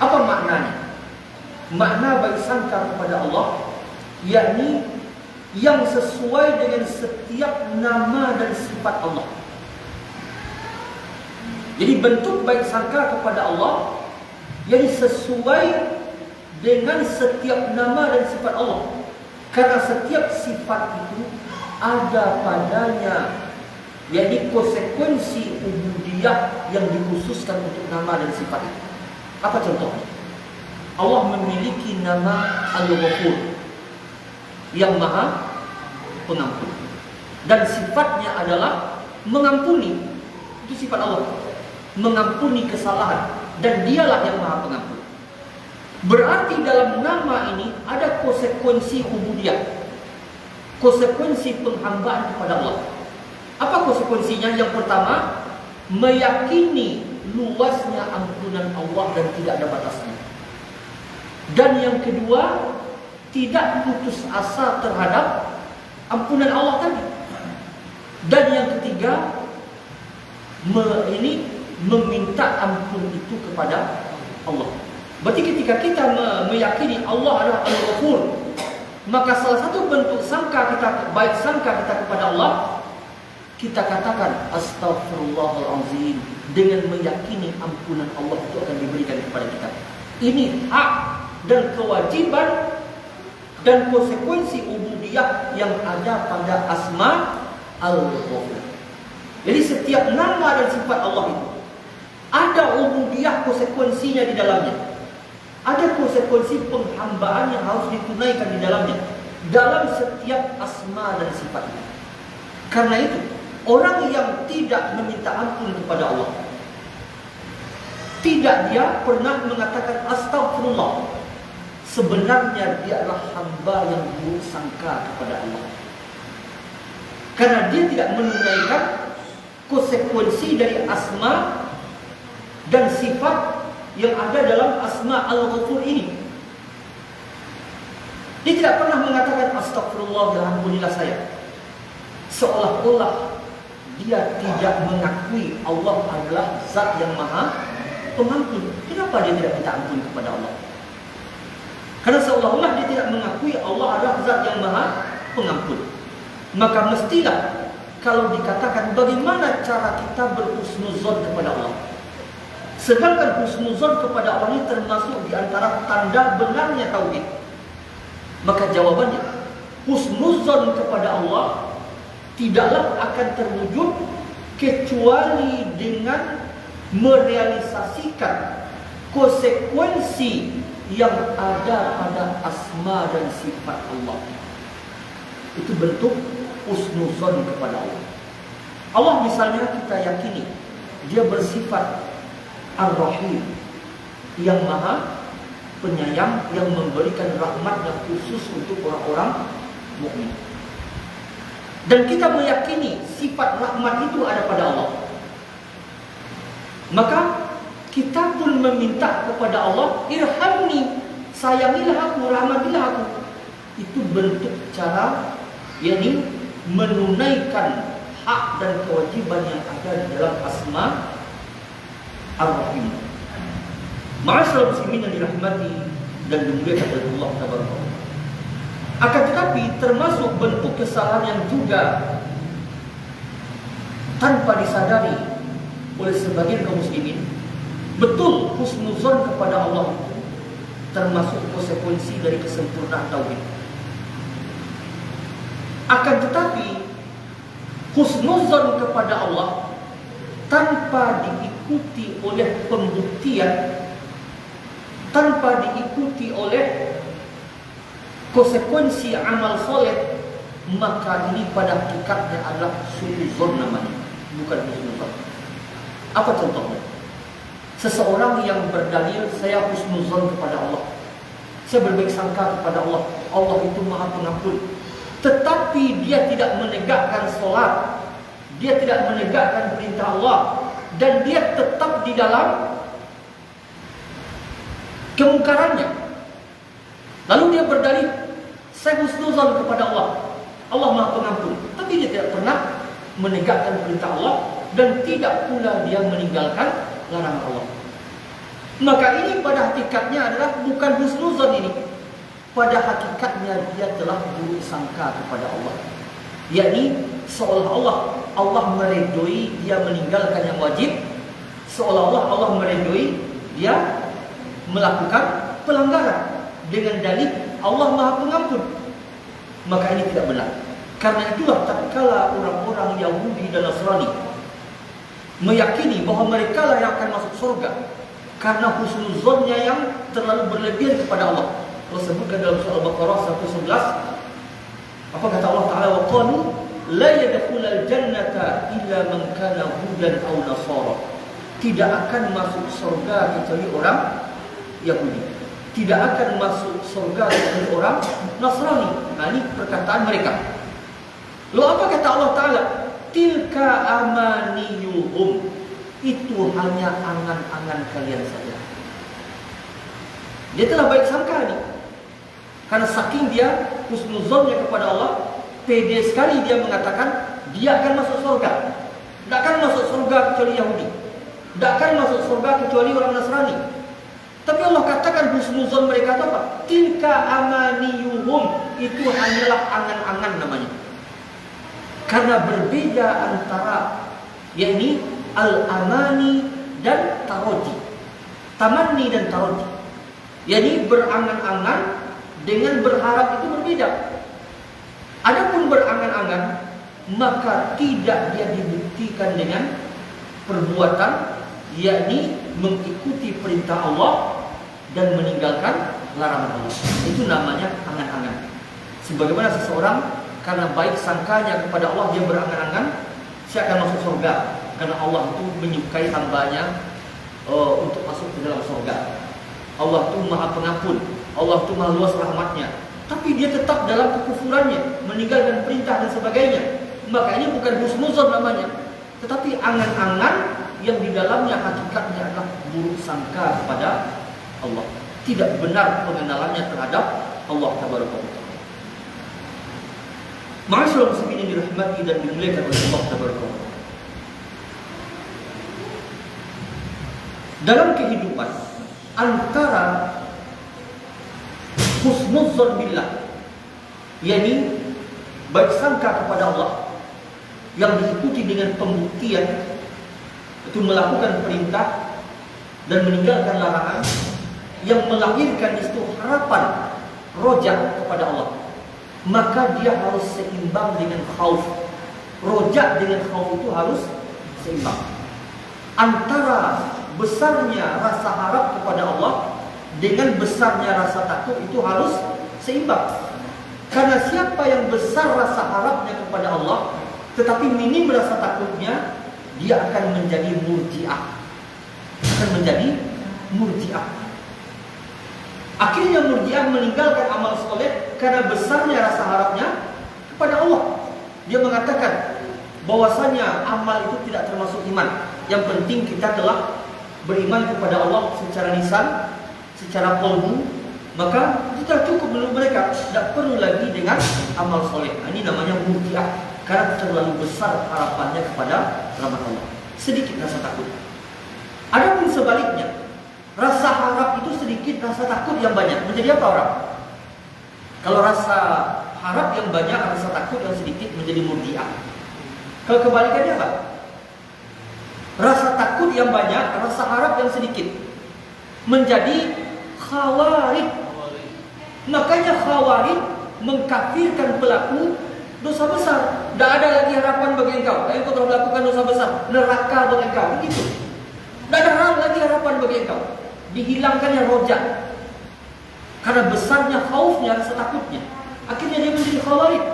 apa maknanya? Makna baik sangka kepada Allah, yakni yang sesuai dengan setiap nama dan sifat Allah. Jadi bentuk baik sangka kepada Allah yang sesuai dengan setiap nama dan sifat Allah. Karena setiap sifat itu ada padanya Jadi konsekuensi ubudiyah yang dikhususkan untuk nama dan sifat itu. Apa contohnya? Allah memiliki nama Al-Ghafur, yang Maha Pengampun, dan sifatnya adalah mengampuni. Itu sifat Allah, mengampuni kesalahan, dan dialah yang Maha Pengampun. Berarti dalam nama ini ada konsekuensi ubudiyah, konsekuensi penghambaan kepada Allah. Apa konsekuensinya? Yang pertama, meyakini luasnya ampunan Allah dan tidak ada batasnya. Dan yang kedua, tidak putus asa terhadap ampunan Allah tadi. Dan yang ketiga, meminta ampun itu kepada Allah. Berarti ketika kita meyakini Allah adalah Al-Ghafur, maka salah satu bentuk sangka kita, baik sangka kita kepada Allah, kita katakan Astaghfirullahalazim, dengan meyakini ampunan Allah itu akan diberikan kepada kita. Ini hak dan kewajiban dan konsekuensi ubudiyah yang ada pada asma Al-Ghafur. Jadi setiap nama dan sifat Allah itu ada ubudiyah konsekuensinya di dalamnya. Ada konsekuensi penghambaan yang harus ditunaikan di dalamnya, dalam setiap asma dan sifat itu. Karena itu, orang yang tidak meminta ampun kepada Allah, tidak dia pernah mengatakan astagfirullah, sebenarnya dia adalah hamba yang buruk sangka kepada Allah. Karena dia tidak menunaikan konsekuensi dari asma dan sifat yang ada dalam asma Al-Ghafur ini. Dia tidak pernah mengatakan astagfirullah dan ampunilah saya, seolah-olah dia tidak mengakui Allah adalah zat yang Maha Pengampun. Kenapa dia tidak minta ampun kepada Allah? Karena seolah-olah dia tidak mengakui Allah adalah zat yang Maha Pengampun. Maka mestilah kalau dikatakan bagaimana cara kita berhusnuzon kepada Allah, sedangkan husnuzon kepada Allah ini termasuk di antara tanda benarnya tauhid, maka jawabannya, husnuzon kepada Allah tidaklah akan terwujud kecuali dengan merealisasikan konsekuensi yang ada pada asma dan sifat Allah. Itu bentuk husnuzon kepada Allah. Allah misalnya kita yakini dia bersifat Ar-Rahim, yang Maha Penyayang, yang memberikan rahmat yang khusus untuk orang-orang mukmin. Dan kita meyakini sifat rahmat itu ada pada Allah. Maka kita pun meminta kepada Allah, irhamni, sayangilah aku, rahmatilah aku. Itu bentuk cara yakni menunaikan hak dan kewajiban yang ada di dalam asma Ar-Rahim. Ma'asyiral muslimin yang dirahmati dan dimuliakan oleh Allah Taala. Akan tetapi termasuk bentuk kesalahan yang juga tanpa disadari oleh sebagian kaum muslimin. Betul, husnuzon kepada Allah itu termasuk konsekuensi dari kesempurnaan tauhid. Akan tetapi husnuzon kepada Allah tanpa diikuti oleh pembuktian, tanpa diikuti oleh konsekuensi amal soleh, maka ini pada hakikatnya adalah su'uzon namanya, bukan husnuzon. Apa contohnya? Seseorang yang berdalil, saya husnuzon kepada Allah, saya berbaik sangka kepada Allah, Allah itu Maha Pengampun, tetapi dia tidak menegakkan sholat, dia tidak menegakkan perintah Allah, dan dia tetap di dalam kemungkarannya. Lalu dia berdalil, saya husnuzon kepada Allah, Allah Maha Pengampun, tapi dia tidak pernah menegakkan perintah Allah, dan tidak pula dia meninggalkan larangan Allah. Maka ini pada hakikatnya adalah bukan husnuzon ini. Pada hakikatnya dia telah buruk sangka kepada Allah. Yakni seolah-olah Allah meredoi dia meninggalkan yang wajib, seolah-olah Allah meredoi dia melakukan pelanggaran dengan dalil Allah Maha Pengampun. Maka ini tidak benar. Karena itulah tatkala orang-orang Yahudi dan Nasrani meyakini bahwa mereka lah yang akan masuk surga karena husnuzonnya yang terlalu berlebihan kepada Allah. Allah sebutkan dalam surah Al-Baqarah 111, apa kata Allah Ta'ala, wa qalu la yadkhulul jannata illa man kana hudan aw nasara. Tidak akan masuk surga kecuali orang Yahudi. Tidak akan masuk surga kecuali orang Nasrani. Nah, ini perkataan mereka. Lalu apa kata Allah Ta'ala? Tilka amaniyuhum. Itu hanya angan-angan kalian saja. Dia telah baik sangka nih. Karena saking dia husnuzonnya kepada Allah, pede sekali dia mengatakan dia akan masuk surga. Tidak akan masuk surga kecuali Yahudi. Tidak akan masuk surga kecuali orang Nasrani. Tapi Allah katakan husnuzon mereka itu apa? Tilka amaniyuhum. Itu hanyalah angan-angan namanya. Karena berbeda antara yakni al-amani dan taroji. Tamanni dan taroji. Yakni berangan-angan dengan berharap itu berbeda. Adapun berangan-angan, maka tidak dia dibuktikan dengan perbuatan, yakni mengikuti perintah Allah dan meninggalkan larangan Allah. Itu namanya angan-angan. Sebagaimana seseorang karena baik sangkanya kepada Allah, dia berangan-angan saya akan masuk surga karena Allah itu menyukai hambanya untuk masuk ke dalam surga. Allah itu maha pengampun, Allah itu maha luas rahmatnya. Tapi dia tetap dalam kekufurannya, meninggalkan perintah dan sebagainya. Maka ini bukan husnuzon namanya, tetapi angan-angan yang di dalamnya hakikatnya adalah buruk sangka kepada Allah. Tidak benar pengenalannya terhadap Allah Tabaraka wa Ta'ala. Ma'asyiral muslimin yang dirahmati dan dimuliakan oleh Allah Tabaraka wa Ta'ala. Dalam kehidupan antara husnuzon billah, yakni baik sangka kepada Allah yang diikuti dengan pembuktian, itu melakukan perintah dan meninggalkan larangan, yang melahirkan itu harapan roja kepada Allah, maka dia harus seimbang dengan khauf. Roja dengan khauf itu harus seimbang. Antara besarnya rasa harap kepada Allah dengan besarnya rasa takut itu harus seimbang. Karena siapa yang besar rasa harapnya kepada Allah tetapi minim rasa takutnya, dia akan menjadi murji'ah. Akan menjadi murji'ah. Akhirnya murji'ah meninggalkan amal soleh karena besarnya rasa harapnya kepada Allah. Dia mengatakan bahwasanya amal itu tidak termasuk iman. Yang penting kita telah beriman kepada Allah secara lisan, secara qalbu, maka itu sudah cukup menurut mereka. Tidak perlu lagi dengan amal soleh. Ini namanya murji'ah. Karena terlalu besar harapannya kepada rahmat Allah, sedikit rasa takut. Adapun sebaliknya, rasa harap itu sedikit, rasa takut yang banyak. Menjadi apa orang? Kalau rasa harap yang banyak, rasa takut yang sedikit, menjadi murji'ah. Kalau kebalikannya apa? Rasa takut yang banyak, rasa harap yang sedikit, menjadi khawarij. Makanya khawarij mengkafirkan pelaku dosa besar. Tidak ada lagi harapan bagi engkau. Engkau telah melakukan dosa besar, neraka bagi engkau. Begitu. Tidak ada lagi harapan bagi engkau. Dihilangkannya rojak. Karena besarnya khaufnya, rasa takutnya. Akhirnya dia menjadi khawarij.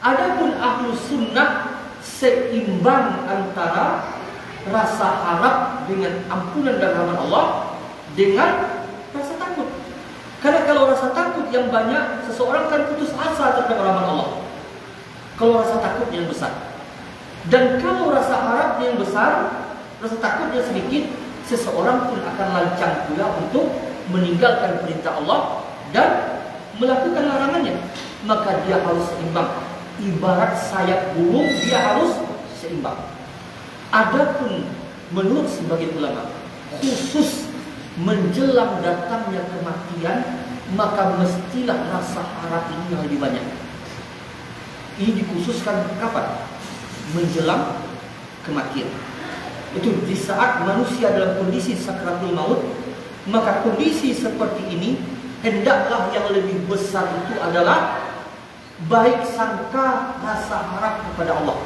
Adapun ahlus sunnah seimbang antara rasa harap dengan ampunan dan rahmat Allah dengan rasa takut. Karena kalau rasa takut yang banyak, seseorang kan putus asa terhadap rahmat Allah. Kalau rasa takut yang besar. Dan kalau rasa harap yang besar, rasa takut yang sedikit, seseorang pun akan lancang pula untuk meninggalkan perintah Allah dan melakukan larangannya. Maka dia harus seimbang. Ibarat sayap burung, dia harus seimbang. Adapun menurut sebagian ulama, khusus menjelang datangnya kematian, maka mestilah rasa harap ini yang lebih banyak. Ini dikhususkan kapan? Menjelang kematian. Itu di saat manusia dalam kondisi sakratul maut, maka kondisi seperti ini hendaklah yang lebih besar itu adalah baik sangka, rasa harap kepada Allah.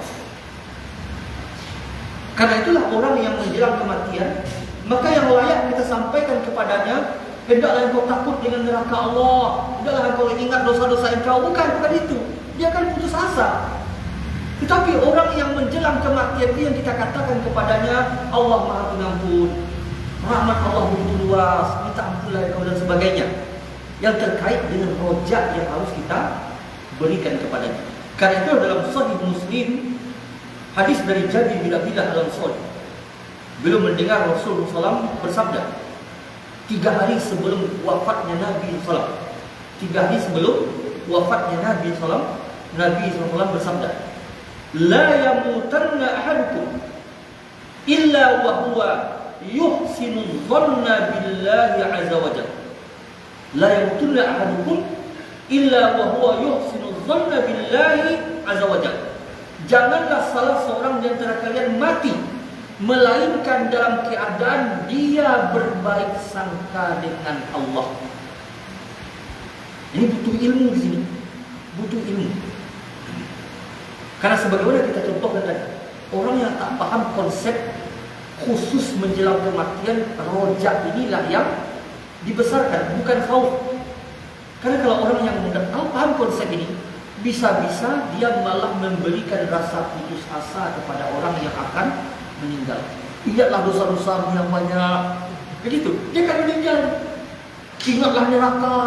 Karena itulah orang yang menjelang kematian, maka yang layak kita sampaikan kepadanya, hendaklah engkau takut dengan neraka Allah, hendaklah engkau ingat dosa-dosa engkau. Bukan itu. Dia akan putus asa. Tetapi orang yang menjelang kematian itu yang kita katakan kepadanya, Allah Maha Pengampun, rahmat Allah begitu luas, minta ampunlah engkau dan sebagainya. Yang terkait dengan rojak yang harus kita berikan kepadanya. Karena itu dalam Sahih Muslim, hadis dari Jabir bin Abdullah Al-Ansari, beliau mendengar Rasulullah SAW bersabda 3 hari sebelum wafatnya Nabi SAW. 3 hari sebelum wafatnya Nabi SAW, Nabi SAW bersabda, la yamutanna ahadukum illa wa huwa yuhsinu dhanna billahi azza wa jalla. La yamutunna ahadukum illa wa huwa yuhsinu dhanna billahi azza wa jalla. Janganlah salah seorang di antara kalian mati melainkan dalam keadaan dia berbaik sangka dengan Allah. Ini butuh ilmu di sini. Butuh ilmu. Karena sebagaimana kita contohkan tadi, orang yang tak paham konsep khusus menjelang kematian, rojak inilah yang dibesarkan, bukan khauf. Karena kalau orang yang tak paham konsep ini, bisa-bisa dia malah memberikan rasa putus asa kepada orang yang akan meninggal. Ingatlah dosa-dosa yang banyak. Begitu, dia akan meninggal. Ingatlah neraka,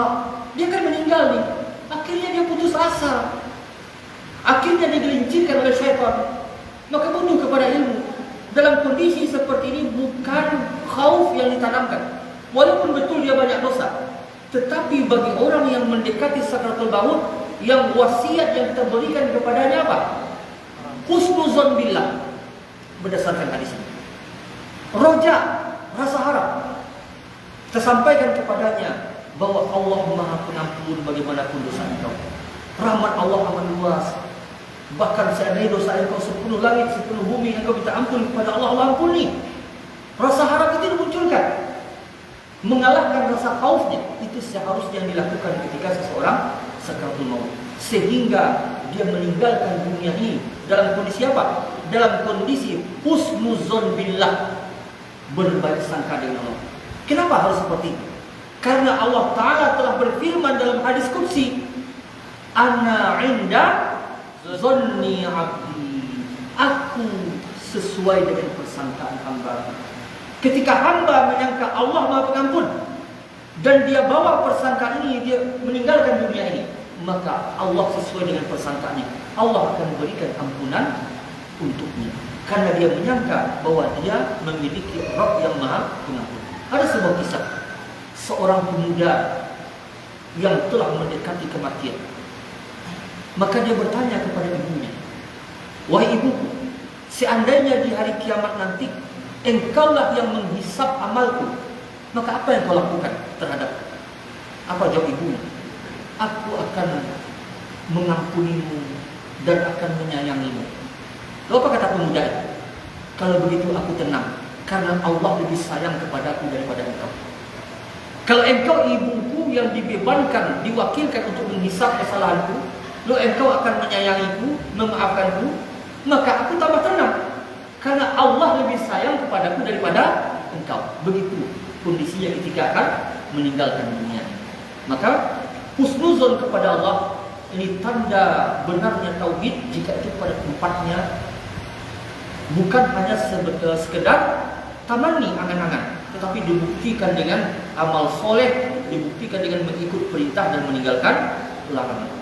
dia akan meninggal nih. Akhirnya dia putus asa. Akhirnya dia digelincirkan oleh syaitan. Maka butuh kepada ilmu. Dalam kondisi seperti ini bukan khauf yang ditanamkan. Walaupun betul dia banyak dosa, tetapi bagi orang yang mendekati sakaratul maut, yang wasiat yang kita berikan kepadanya apa? Husnuzon billah. Berdasarkan hadis ini, roja, rasa harap, kita sampaikan kepadanya bahwa Allah Maha Pengampun bagaimanapun dosa engkau. Rahmat Allah amat luas. Bahkan seandainya dosa engkau 10 langit, 10 bumi, engkau minta ampun kepada Allah, Allah ampuni. Rasa harap itu dimunculkan, mengalahkan rasa khaufnya. Itu seharusnya yang dilakukan ketika seseorang sakaratul maut, sehingga dia meninggalkan dunia ini dalam kondisi apa? Dalam kondisi husnuzon billah, berbaik sangka dengan Allah. Kenapa harus seperti itu? Karena Allah Ta'ala telah berfirman dalam hadis qudsi, ana inda zonni abdi, aku sesuai dengan persangkaan hamba. Ketika hamba menyangka Allah Maha Pengampun dan dia bawa persangkaan ini, dia meninggalkan dunia ini, maka Allah sesuai dengan persangkaannya, Allah akan memberikan ampunan untuknya. Karena dia menyangka bahwa dia memiliki Rabb yang Maha Pengampun. Ada sebuah kisah seorang pemuda yang telah mendekati kematian. Maka dia bertanya kepada ibunya, wahai ibuku, seandainya di hari kiamat nanti engkaulah yang menghisap amalku, maka apa yang kau lakukan terhadap? Apa jawab ibunya? Aku akan mengampunimu dan akan menyayangimu. Lalu apa kata pemuda itu? Kalau begitu aku tenang, karena Allah lebih sayang kepadaku daripada engkau. Kalau engkau ibuku yang dibebankan, diwakilkan untuk menghisap kesalahanku, lalu engkau akan menyayangiku, memaafkanku, maka aku tambah tenang, karena Allah lebih sayang kepadaku daripada engkau. Begitu kondisinya ketika akan meninggalkan dunia. Maka husnuzon kepada Allah ini tanda benarnya tauhid jika itu pada tempatnya, bukan hanya sekedar tamanni, angan-angan, tetapi dibuktikan dengan amal soleh, dibuktikan dengan mengikut perintah dan meninggalkan larangan.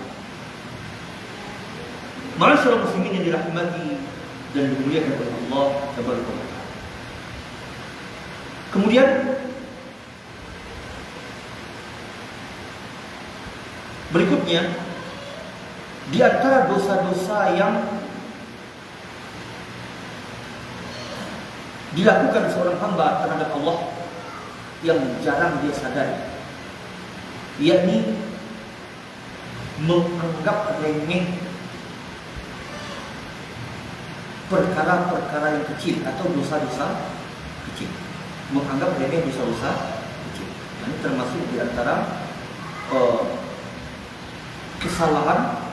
Ma'asyiral muslimin yang dirahmati dan dimuliakan oleh Allah Tabaraka wa Ta'ala. Kemudian berikutnya, di antara dosa-dosa yang dilakukan seorang hamba terhadap Allah yang jarang dia sadari, yakni menganggap remeh perkara-perkara yang kecil atau dosa-dosa kecil. Menganggap remeh dosa-dosa kecil. Ini termasuk di antara kesalahan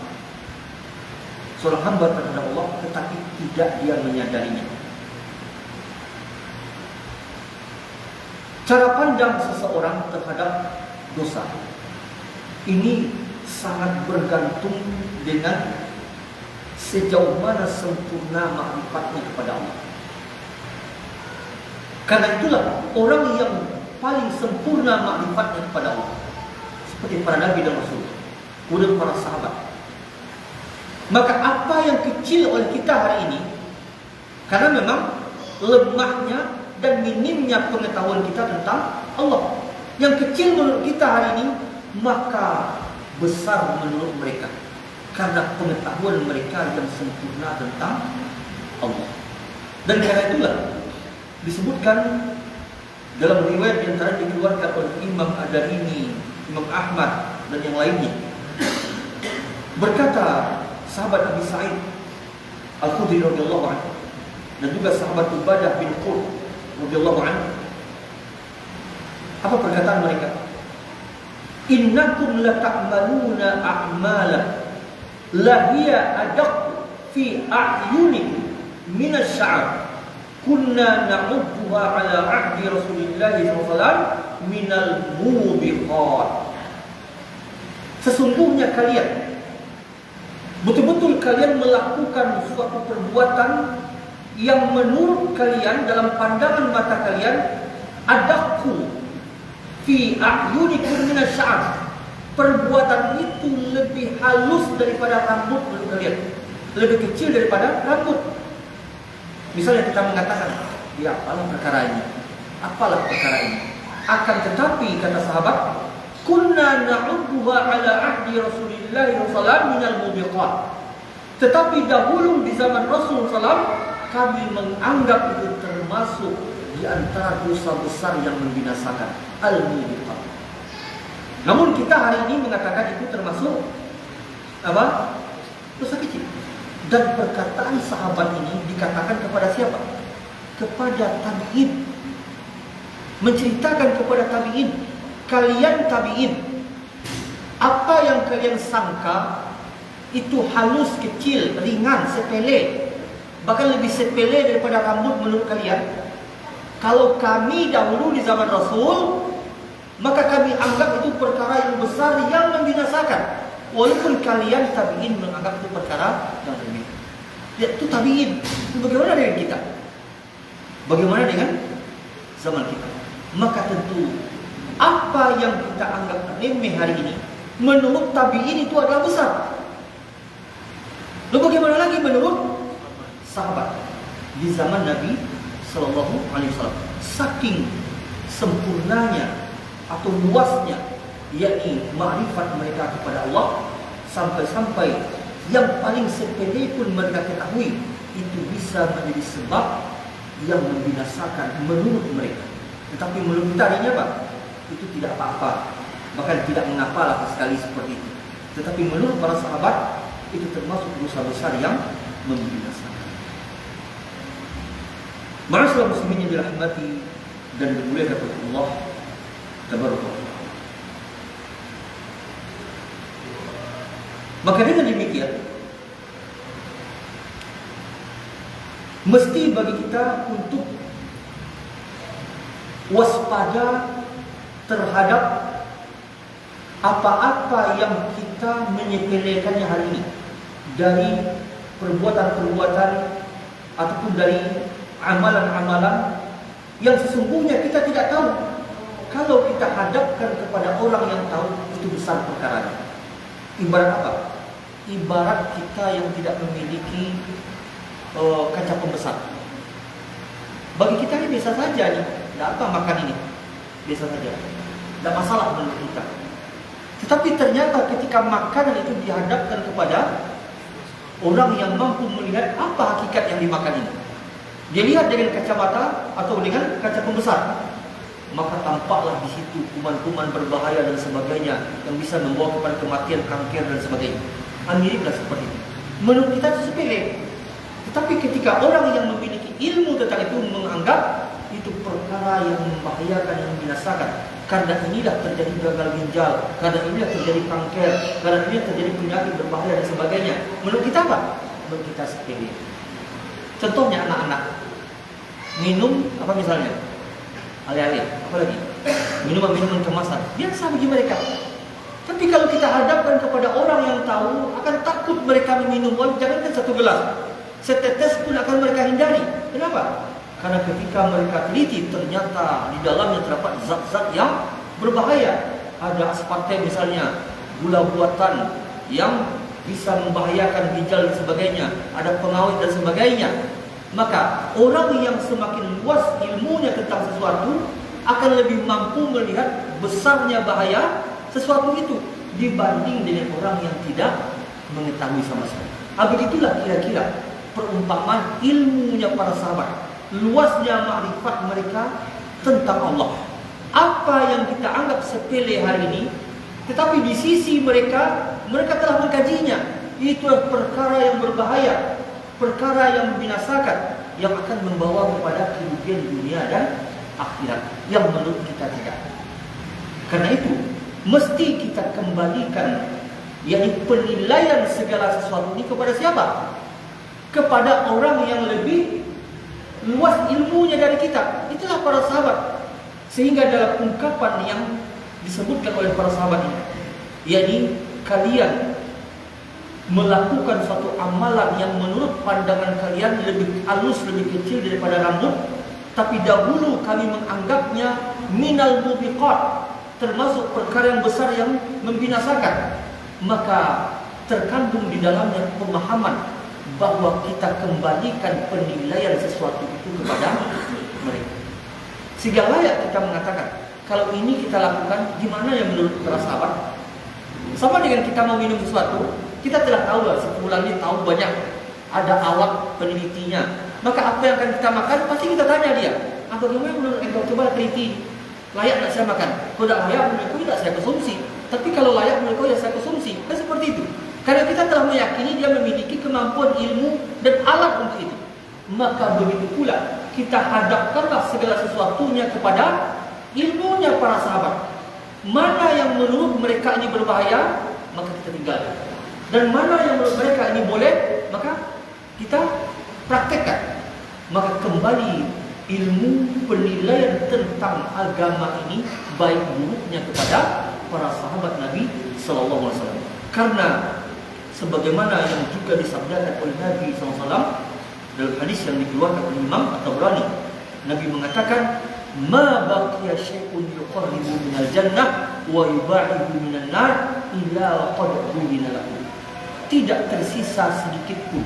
seorang hamba terhadap Allah, tetapi tidak dia menyadarinya. Cara pandang seseorang terhadap dosa ini sangat bergantung dengan sejauh mana sempurna makrifatnya kepada Allah. Karena itulah orang yang paling sempurna makrifatnya kepada Allah, seperti para nabi dan rasul, kemudian para sahabat. Maka apa yang kecil oleh kita hari ini, karena memang lemahnya dan minimnya pengetahuan kita tentang Allah. Yang kecil menurut kita hari ini, maka besar menurut mereka, karena pengetahuan mereka yang sempurna tentang Allah. Dan karena itulah disebutkan dalam riwayat yang telah dikeluarkan oleh Imam Ad-Darimi, Imam Ahmad dan yang lainnya, berkata sahabat Abi Sa'id Al-Khudri radhiyallahu anhu dan juga sahabat Ubadah bin Qurt radhiyallahu anhu, apa perkataan mereka? Innakum la ta'maluna a'mala la hiya adaq fi a'yunikum min asy-sya'ab kunna na'udduha ala 'ahdi Rasulillah sallallahu alaihi wasallam minal mubiqat. Sesungguhnya kalian betul-betul kalian melakukan suatu perbuatan yang menurut kalian dalam pandangan mata kalian adaqu fi a'yunikum min asy-sya'ab. Perbuatan itu lebih halus daripada rambut menurut kalian, lebih kecil daripada rambut. Misalnya kita mengatakan, ya apalah perkara ini, apalah perkara ini. Akan tetapi kata sahabat, kunna na'udduha ala ahdi Rasulillah sallallahu minal mubiqat. Tetapi dahulu di zaman Rasul sallallahu kami menganggap itu termasuk di antara dosa besar yang membinasakan, al-mubiqat. Namun kita hari ini mengatakan itu termasuk apa? Dosa kecil. Dan perkataan sahabat ini dikatakan kepada siapa? Kepada tabi'in. Menceritakan kepada tabi'in, kalian tabi'in, apa yang kalian sangka itu halus, kecil, ringan, sepele, bahkan lebih sepele daripada rambut menurut kalian, kalau kami dahulu di zaman Rasul, maka kami anggap itu perkara yang besar yang membinasakan. Walaupun kalian tabi'in menganggap itu perkara yang remeh. Ya, itu tabi'in. Bagaimana dengan kita? Bagaimana dengan zaman kita? Maka tentu apa yang kita anggap remeh hari ini, menurut tabi'in itu adalah besar. Lalu bagaimana lagi menurut sahabat di zaman Nabi Sallallahu Alaihi Wasallam? Saking sempurnanya atau luasnya, yakni makrifat mereka kepada Allah, sampai-sampai yang paling sepele pun mereka ketahui itu bisa menjadi sebab yang membinasakan menurut mereka. Tetapi menurut kita hari ini apa? Itu tidak apa-apa, bahkan tidak mengapa lah sekali seperti itu. Tetapi menurut para sahabat itu termasuk dosa besar yang membinasakan. Ma'asyiral muslimin yang dirahmati dan dimuliakan oleh Allah Tabaraka. Maka dengan demikian, mesti bagi kita untuk waspada terhadap apa-apa yang kita menyepelekannya hari ini, dari perbuatan-perbuatan ataupun dari amalan-amalan yang sesungguhnya kita tidak tahu. Kalau kita hadapkan kepada orang yang tahu, itu besar perkaranya. Ibarat apa? Ibarat kita yang tidak memiliki kaca pembesar. Bagi kita ini biasa saja nih, tidak apa makan ini, biasa saja, tidak masalah menurut kita. Tetapi ternyata ketika makanan itu dihadapkan kepada orang yang mampu melihat apa hakikat yang dimakan ini, dia lihat dengan kacamata atau dengan kaca pembesar, maka tampaklah di situ kuman-kuman berbahaya dan sebagainya yang bisa membawa kepada kematian, kanker dan sebagainya. Miriplah seperti itu. Menurut kita itu sepele. Tetapi ketika orang yang memiliki ilmu tentang itu menganggap itu perkara yang membahayakan, yang membinasakan, karena inilah terjadi gagal ginjal, karena inilah terjadi kanker, karena inilah terjadi penyakit berbahaya dan sebagainya. Menurut kita apa? kita sepele. Contohnya anak-anak minum apa misalnya? Ale-ale, apa lagi? Minuman-minuman kemasan, biasa bagi mereka. Tapi kalau kita hadapkan kepada orang yang tahu, akan takut mereka meminum. Jangankan satu gelas, setetes pun akan mereka hindari. Kenapa? Karena ketika mereka teliti, ternyata di dalamnya terdapat zat-zat yang berbahaya. Ada aspartam misalnya, gula buatan yang bisa membahayakan ginjal dan sebagainya, ada pengawet dan sebagainya. Maka orang yang semakin luas ilmunya tentang sesuatu akan lebih mampu melihat besarnya bahaya sesuatu itu dibanding dengan orang yang tidak mengetahui sama sekali. Begitulah kira-kira perumpamaan ilmunya para sahabat, luasnya makrifat mereka tentang Allah. Apa yang kita anggap sepele hari ini, tetapi di sisi mereka telah mengkajinya. Itu perkara yang berbahaya, perkara yang membinasakan, yang akan membawa kepada kerugian dunia dan akhirat, yang menurut kita tidak. Karena itu mesti kita kembalikan, yakni penilaian segala sesuatu ini kepada siapa? Kepada orang yang lebih luas ilmunya dari kita. Itulah para sahabat. Sehingga dalam ungkapan yang disebutkan oleh para sahabat ini, yakni kalian melakukan suatu amalan yang menurut pandangan kalian lebih halus, lebih kecil daripada rambut, tapi dahulu kami menganggapnya minal mubiqat, termasuk perkara yang besar yang membinasakan. Maka terkandung di dalamnya pemahaman bahwa kita kembalikan penilaian sesuatu itu kepada mereka. Sehingga layak kita mengatakan, kalau ini kita lakukan, gimana yang menurut para sahabat? Sama dengan kita mau minum sesuatu, kita telah tahu lah, sebulan ini tahu banyak, ada alat penelitinya. Maka apa yang akan kita makan, pasti kita tanya dia, bagaimana menurut engkau, coba teliti, layak tak saya makan? Kalau tidak layak menurut engkau, tidak saya konsumsi. Tapi kalau layak menurut engkau, ya saya konsumsi. Kan seperti itu. Karena kita telah meyakini dia memiliki kemampuan ilmu dan alat untuk itu. Maka begitu pula kita hadapkanlah segala sesuatunya kepada ilmunya para sahabat. Mana yang menurut mereka ini berbahaya, maka kita tinggalkan. Dan mana yang menurut mereka ini boleh, maka kita praktekkan. Maka kembali ilmu penilaian tentang agama ini baik buruknya kepada para sahabat Nabi Sallallahu Alaihi Wasallam. Karena sebagaimana yang juga disabdakan oleh Nabi SAW dalam hadis yang dikeluarkan oleh Imam At-Tabrani, Nabi mengatakan, "Ma baqiya syai'un yuqarribu minal jannah wa yubaidu minan nar illa qad buyyina lahu." Tidak tersisa sedikit pun,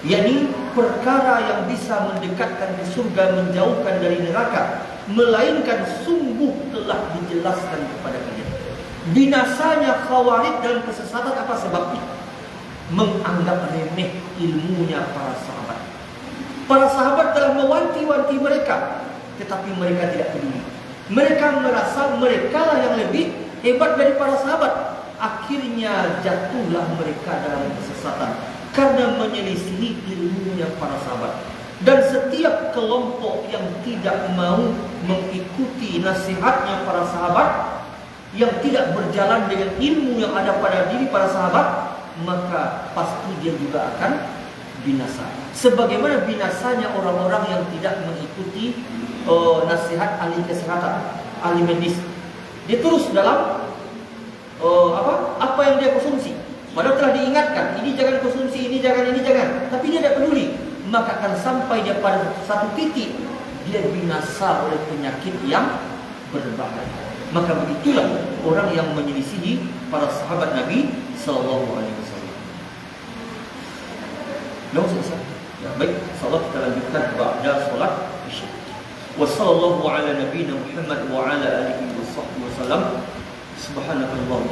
yakni perkara yang bisa mendekatkan ke surga, menjauhkan dari neraka, melainkan sungguh telah dijelaskan kepada kalian. Binasanya Khawarij dalam kesesatan apa sebabnya? Menganggap remeh ilmunya para sahabat. Para sahabat telah mewanti-wanti mereka, tetapi mereka tidak peduli. Mereka merasa mereka lah yang lebih hebat dari para sahabat. Akhirnya jatuhlah mereka dalam kesesatan karena menyelisihi ilmunya para sahabat. Dan setiap kelompok yang tidak mau mengikuti nasihatnya para sahabat, yang tidak berjalan dengan ilmu yang ada pada diri para sahabat, maka pasti dia juga akan binasa. Sebagaimana binasanya orang-orang yang tidak mengikuti nasihat ahli kesehatan, ahli medis. Dia terus dalam apa yang dia konsumsi. Padahal telah diingatkan, ini jangan konsumsi, ini jangan, tapi dia tidak peduli. Maka akan sampai dia pada satu titik dia binasa oleh penyakit yang berbahaya. Maka begitulah orang yang menyelisihi para sahabat Nabi Sallallahu Alaihi Wasallam. Lalu selesai. Ya, baik, insyaallah kita lanjutkan ba'da salat Isya. Wassallallahu ala nabiyyina Muhammad wa ala alihi washabbihi wasallam. Subhanallah.